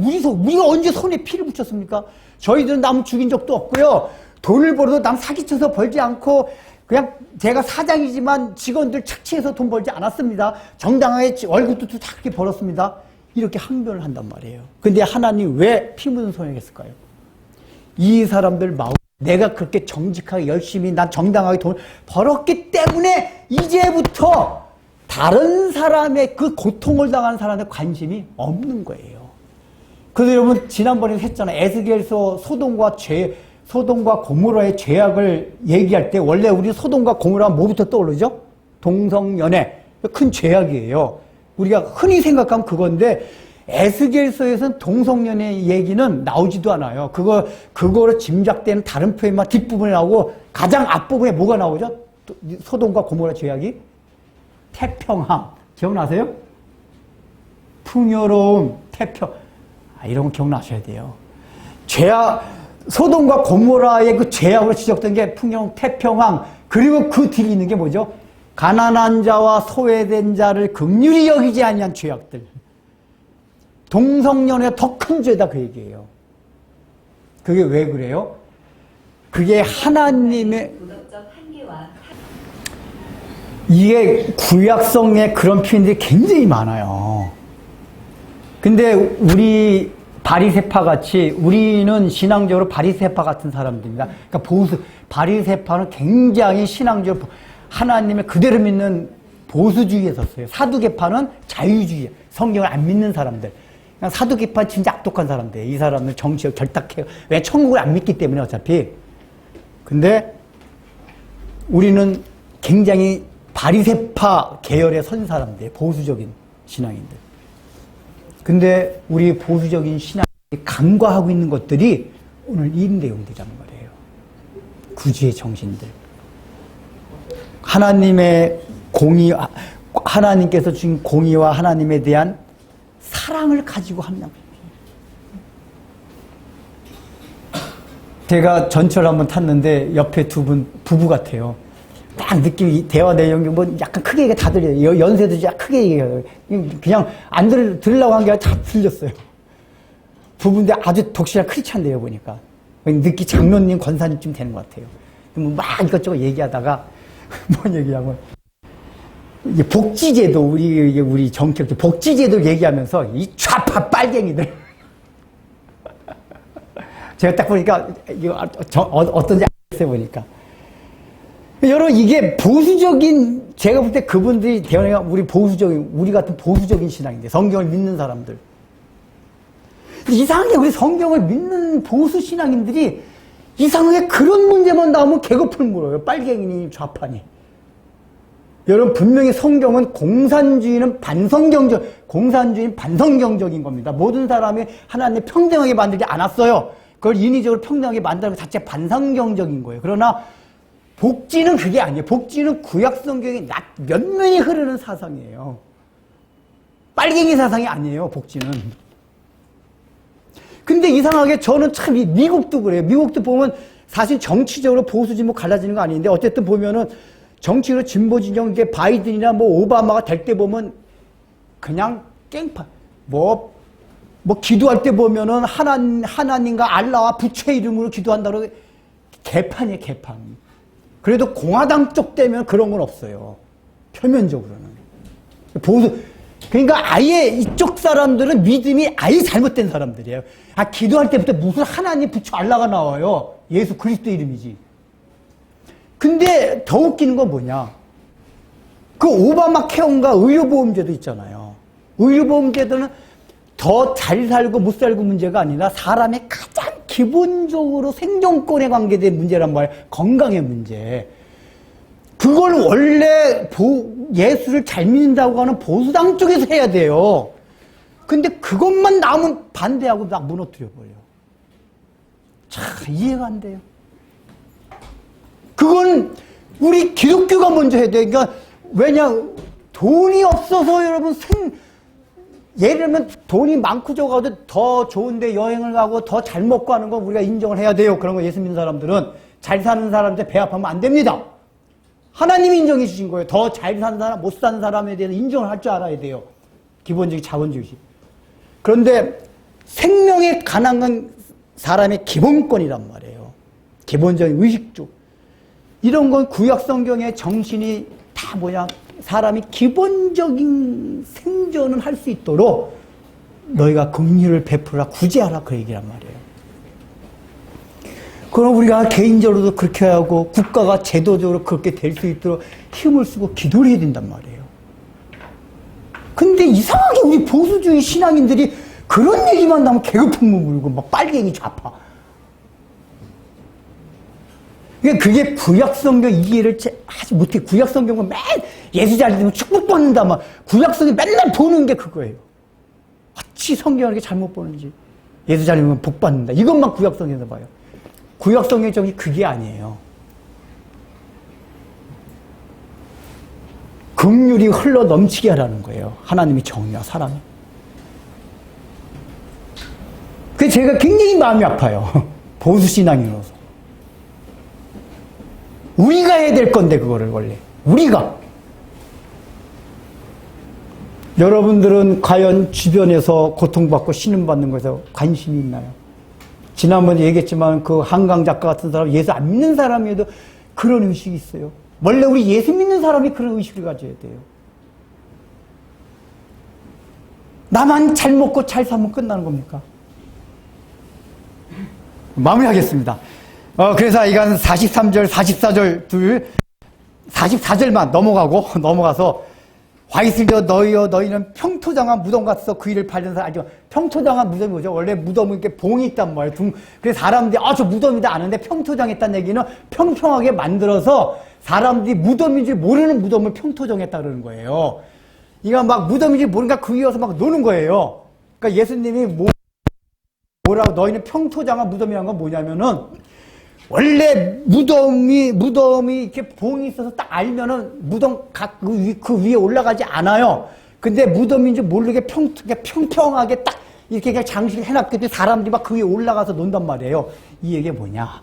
우리가 언제 손에 피를 붙였습니까? 저희들은 남 죽인 적도 없고요. 돈을 벌어도 남 사기쳐서 벌지 않고 그냥 제가 사장이지만 직원들 착취해서 돈 벌지 않았습니다. 정당하게 월급도 다 그렇게 벌었습니다. 이렇게 항변을 한단 말이에요. 근데 하나님 왜 피 묻은 손에 했을까요? 이 사람들 마음 내가 그렇게 정직하게 열심히 난 정당하게 돈을 벌었기 때문에 이제부터 다른 사람의 그 고통을 당하는 사람의 관심이 없는 거예요. 그래서 여러분 지난번에 했잖아요. 에스겔서 소돔과 고모라의 죄악을 얘기할 때 원래 우리 소돔과 고모라는 뭐부터 떠오르죠? 동성연애. 큰 죄악이에요. 우리가 흔히 생각하면 그건데 에스겔서에서는 동성연애 얘기는 나오지도 않아요. 그거로 짐작되는 다른 표현만 뒷부분에 나오고 가장 앞부분에 뭐가 나오죠? 소돔과 고모라 죄악이? 태평함. 기억나세요? 풍요로움, 이런 거 기억나셔야 돼요. 소돔과 고모라의 그 죄악으로 지적된 게 풍요로움, 태평함, 그리고 그 뒤에 있는 게 뭐죠? 가난한 자와 소외된 자를 긍휼히 여기지 아니한 죄악들. 동성연애가 더 큰 죄다 그 얘기예요. 그게 왜 그래요? 그게 하나님의 이게 구약성에 그런 표현들이 굉장히 많아요. 근데 우리 바리새파 같이 우리는 신앙적으로 바리새파 같은 사람들입니다. 그러니까 바리새파는 굉장히 신앙적으로 하나님을 그대로 믿는 보수주의에 섰어요. 사두개파는 자유주의, 성경을 안 믿는 사람들. 사두개파 진짜 악독한 사람들. 이 사람들 정치에 결탁해요. 왜? 천국을 안 믿기 때문에 어차피. 근데 우리는 굉장히 바리새파 계열에 선 사람들, 보수적인 신앙인들. 근데 우리 보수적인 신앙이 간과하고 있는 것들이 오늘 이 내용들이라는 거예요. 구주의 정신들. 하나님께서 주신 공의와 하나님에 대한 사랑을 가지고 한다고. 제가 전철 한번 탔는데 옆에 두 분 부부 같아요. 딱 느낌이 대화 내용이 뭐 약간 크게 다 들려요. 연세도 약 크게 얘기해요. 그냥 안 들으려고 한 게 아니라 다 들렸어요. 부부인데 아주 독실한 크리스찬데요 보니까. 느끼 장로님 권사님쯤 되는 것 같아요. 막 이것저것 얘기하다가 뭔 얘기냐면 이게 복지제도 우리 정책 복지제도를 얘기하면서 이 좌파 빨갱이들 제가 딱 보니까 이거 어떤지 알겠어요 보니까. 여러분 이게 보수적인 제가 볼 때 그분들이 대원이가 우리 같은 보수적인 신앙인데 성경을 믿는 사람들. 이상하게 우리 성경을 믿는 보수 신앙인들이 이상하게 그런 문제만 나오면 개거풀 물어요. 빨갱이니 좌파니. 여러분 분명히 성경은 공산주의는 반성경적인 겁니다. 모든 사람이 하나님 평등하게 만들지 않았어요. 그걸 인위적으로 평등하게 만드는 것 자체 반성경적인 거예요. 그러나 복지는 그게 아니에요. 복지는 구약 성경에 면면이 흐르는 사상이에요. 빨갱이 사상이 아니에요, 복지는. 근데 이상하게 저는 참 미국도 그래요. 미국도 보면 사실 정치적으로 보수 진보 갈라지는 거 아닌데 어쨌든 보면은 정치로 진보 진영 게 바이든이나 뭐 오바마가 될 때 보면 그냥 깽판. 뭐 기도할 때 보면은 하나님과 알라와 부처의 이름으로 기도한다고 개판이에요, 개판. 그래도 공화당 쪽 되면 그런 건 없어요. 표면적으로는. 보수, 그러니까 아예 이쪽 사람들은 믿음이 아예 잘못된 사람들이에요. 기도할 때부터 무슨 하나님 부처 알라가 나와요. 예수 그리스도 이름이지. 근데 더 웃기는 건 뭐냐. 그 오바마 케어인가 의료보험제도 있잖아요. 의료보험제도는 더 잘 살고 못 살고 문제가 아니라 사람의 가장 기본적으로 생존권에 관계된 문제란 말이에요. 건강의 문제. 그걸 원래 예수를 잘 믿는다고 하는 보수당 쪽에서 해야 돼요. 근데 그것만 나오면 반대하고 막 무너뜨려버려요. 참 이해가 안 돼요. 그건 우리 기독교가 먼저 해야 돼요. 그러니까 왜냐, 돈이 없어서 여러분 예를 들면 돈이 많고 적어도 더 좋은데 여행을 가고 더 잘 먹고 하는 거 우리가 인정을 해야 돼요. 그런 거 예수 믿는 사람들은 잘 사는 사람한테 배합하면 안 됩니다. 하나님이 인정해 주신 거예요. 더 잘 사는 사람, 못 사는 사람에 대해서 인정을 할 줄 알아야 돼요. 기본적인 자본주의. 그런데 생명에 관한 건 사람의 기본권이란 말이에요. 기본적인 의식주. 이런 건 구약 성경의 정신이 다 뭐냐, 사람이 기본적인 생존을 할 수 있도록 너희가 긍휼을 베풀라, 구제하라, 그 얘기란 말이에요. 그럼 우리가 개인적으로도 그렇게 하고 국가가 제도적으로 그렇게 될 수 있도록 힘을 쓰고 기도를 해야 된단 말이에요. 근데 이상하게 우리 보수주의 신앙인들이 그런 얘기만 나오면 개그풍문 물고 막 빨갱이 좌파. 그게 구약성경 이해를 하지 못해. 구약성경은 맨 예수 잘 되면 축복받는다 막 구약성이 맨날 보는 게 그거예요. 어찌 성경을 이렇게 잘못 보는지. 예수 잘 되면 복 받는다. 이것만 구약성경에서 봐요. 구약성경의 정이 그게 아니에요. 긍휼이 흘러 넘치게 하라는 거예요. 하나님이 정의와 사랑이. 그래서 제가 굉장히 마음이 아파요. 보수신앙인으로서. 우리가 해야 될 건데, 그거를 원래. 우리가. 여러분들은 과연 주변에서 고통받고 신음받는 것에 관심이 있나요? 지난번에 얘기했지만 그 한강 작가 같은 사람, 예수 안 믿는 사람에도 그런 의식이 있어요. 원래 우리 예수 믿는 사람이 그런 의식을 가져야 돼요. 나만 잘 먹고 잘 살면 끝나는 겁니까? 마무리하겠습니다. 그래서 이건 43절, 44절 44절만 넘어가서 화이슬려 너희여 너희는 평토장한 무덤 같아서 그 일을 팔는 사람 알죠? 평토장한 무덤이 뭐죠? 원래 무덤은 이렇게 봉이 있단 말이에요. 그래서 사람들이 저 무덤이다 아는데 평토장했다는 얘기는 평평하게 만들어서 사람들이 무덤인 줄 모르는 무덤을 평토정했다 그러는 거예요. 이거 막 무덤인 줄 모르니까 그 위에 와서 막 노는 거예요. 그러니까 예수님이 뭐라고 너희는 평토장한 무덤이라는 건 뭐냐면은 원래 무덤이 이렇게 봉이 있어서 딱 알면은 무덤 그 위에 올라가지 않아요. 근데 무덤인 줄 모르게 평평하게 딱 이렇게 그냥 장식을 해놨기 때문에 사람들이 막 그 위에 올라가서 논단 말이에요. 이 얘기가 뭐냐.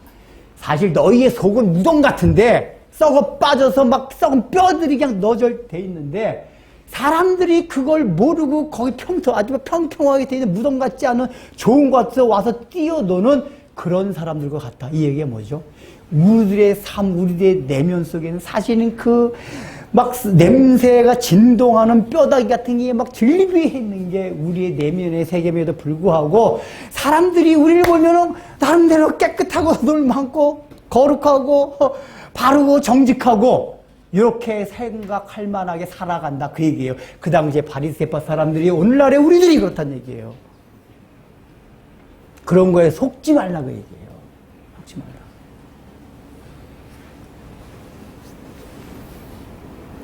사실 너희의 속은 무덤 같은데 썩어 빠져서 막 썩은 뼈들이 그냥 너절돼 있는데 사람들이 그걸 모르고 거기 아주 평평하게 돼 있는 무덤 같지 않은 좋은 곳에서 와서 뛰어노는 그런 사람들과 같다. 이 얘기가 뭐죠? 우리들의 삶, 우리들의 내면 속에는 사실은 막 냄새가 진동하는 뼈다귀 같은 게 막 들리비해 있는 게 우리의 내면의 세계임에도 불구하고 사람들이 우리를 보면은 나름대로 깨끗하고 눈 많고 거룩하고 바르고 정직하고 이렇게 생각할 만하게 살아간다. 그 얘기예요. 그 당시에 바리새파 사람들이 오늘날의 우리들이 그렇다는 얘기예요. 그런 거에 속지 말라 그 얘기예요. 속지 말라.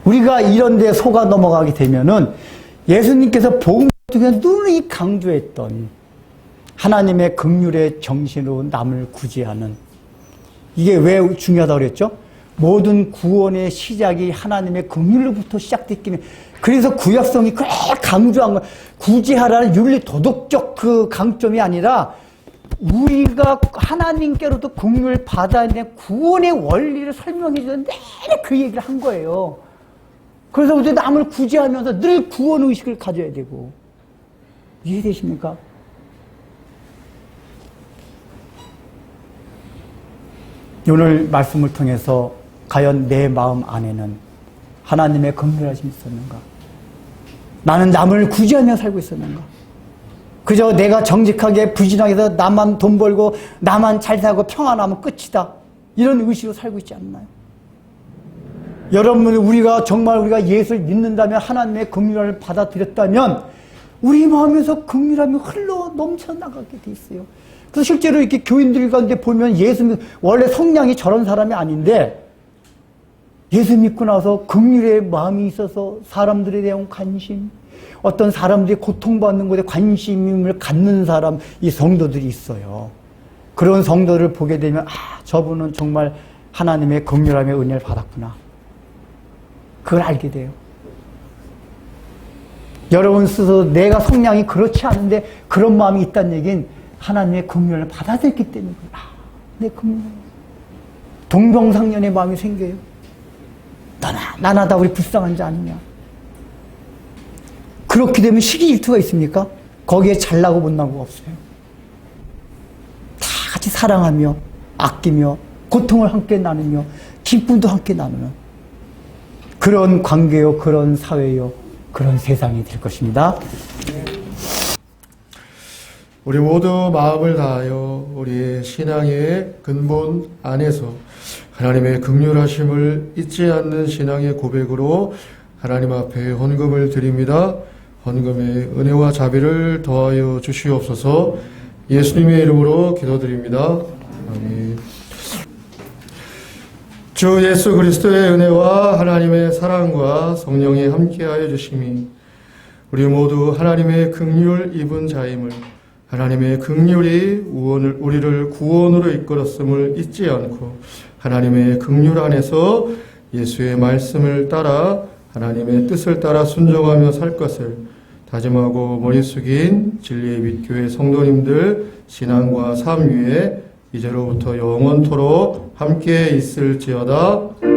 우리가 이런 데 속아 넘어가게 되면은 예수님께서 복음 중에 눈이 강조했던 하나님의 긍휼의 정신으로 남을 구제하는 이게 왜 중요하다고 그랬죠? 모든 구원의 시작이 하나님의 긍휼로부터 시작됐기 때문에 그래서 구약성이 그렇게 강조한 거 구제하라는 윤리 도덕적 그 강점이 아니라 우리가 하나님께로부터 긍휼을 받아야 되는 구원의 원리를 설명해 주는데 내내 그 얘기를 한 거예요. 그래서 우리 남을 구제하면서 늘 구원의식을 가져야 되고. 이해되십니까? 오늘 말씀을 통해서 과연 내 마음 안에는 하나님의 긍휼하심이 있었는가? 나는 남을 구제하며 살고 있었는가? 그저 내가 정직하게 부진하게 해서 나만 돈 벌고 나만 잘 살고 평안하면 끝이다. 이런 의식으로 살고 있지 않나요? 여러분, 우리가 예수를 믿는다면, 하나님의 긍휼을 받아들였다면 우리 마음에서 긍휼함이 흘러 넘쳐 나가게 돼 있어요. 그래서 실제로 이렇게 교인들 가운데 보면 원래 성량이 저런 사람이 아닌데 예수 믿고 나서 긍휼의 마음이 있어서 사람들에 대한 관심, 어떤 사람들이 고통받는 것에 관심을 갖는 사람, 이 성도들이 있어요. 그런 성도를 보게 되면 저분은 정말 하나님의 긍휼함의 은혜를 받았구나. 그걸 알게 돼요. 여러분 스스로 내가 성량이 그렇지 않은데 그런 마음이 있다는 얘기는 하나님의 긍휼을 받아들였기 때문에 내 긍휼. 동병상련의 마음이 생겨요. 너나 나나 다 우리 불쌍한 자 아니냐. 그렇게 되면 시기질투가 있습니까? 거기에 잘나고 못나고가 없어요. 다 같이 사랑하며 아끼며 고통을 함께 나누며 기쁨도 함께 나누는 그런 관계요, 그런 사회요, 그런 세상이 될 것입니다.
우리 모두 마음을 다하여 우리의 신앙의 근본 안에서 하나님의 긍휼하심을 잊지 않는 신앙의 고백으로 하나님 앞에 헌금을 드립니다. 헌금의 은혜와 자비를 더하여 주시옵소서. 예수님의 이름으로 기도드립니다. 아멘. 주 예수 그리스도의 은혜와 하나님의 사랑과 성령이 함께하여 주심이 우리 모두 하나님의 긍휼 입은 자임을, 하나님의 긍휼이 우리를 구원으로 이끌었음을 잊지 않고 하나님의 긍휼 안에서 예수의 말씀을 따라 하나님의 뜻을 따라 순종하며 살 것을 다짐하고 머리 숙인 진리의 빛교회 성도님들 신앙과 삶 위에 이제로부터 영원토록 함께 있을지어다.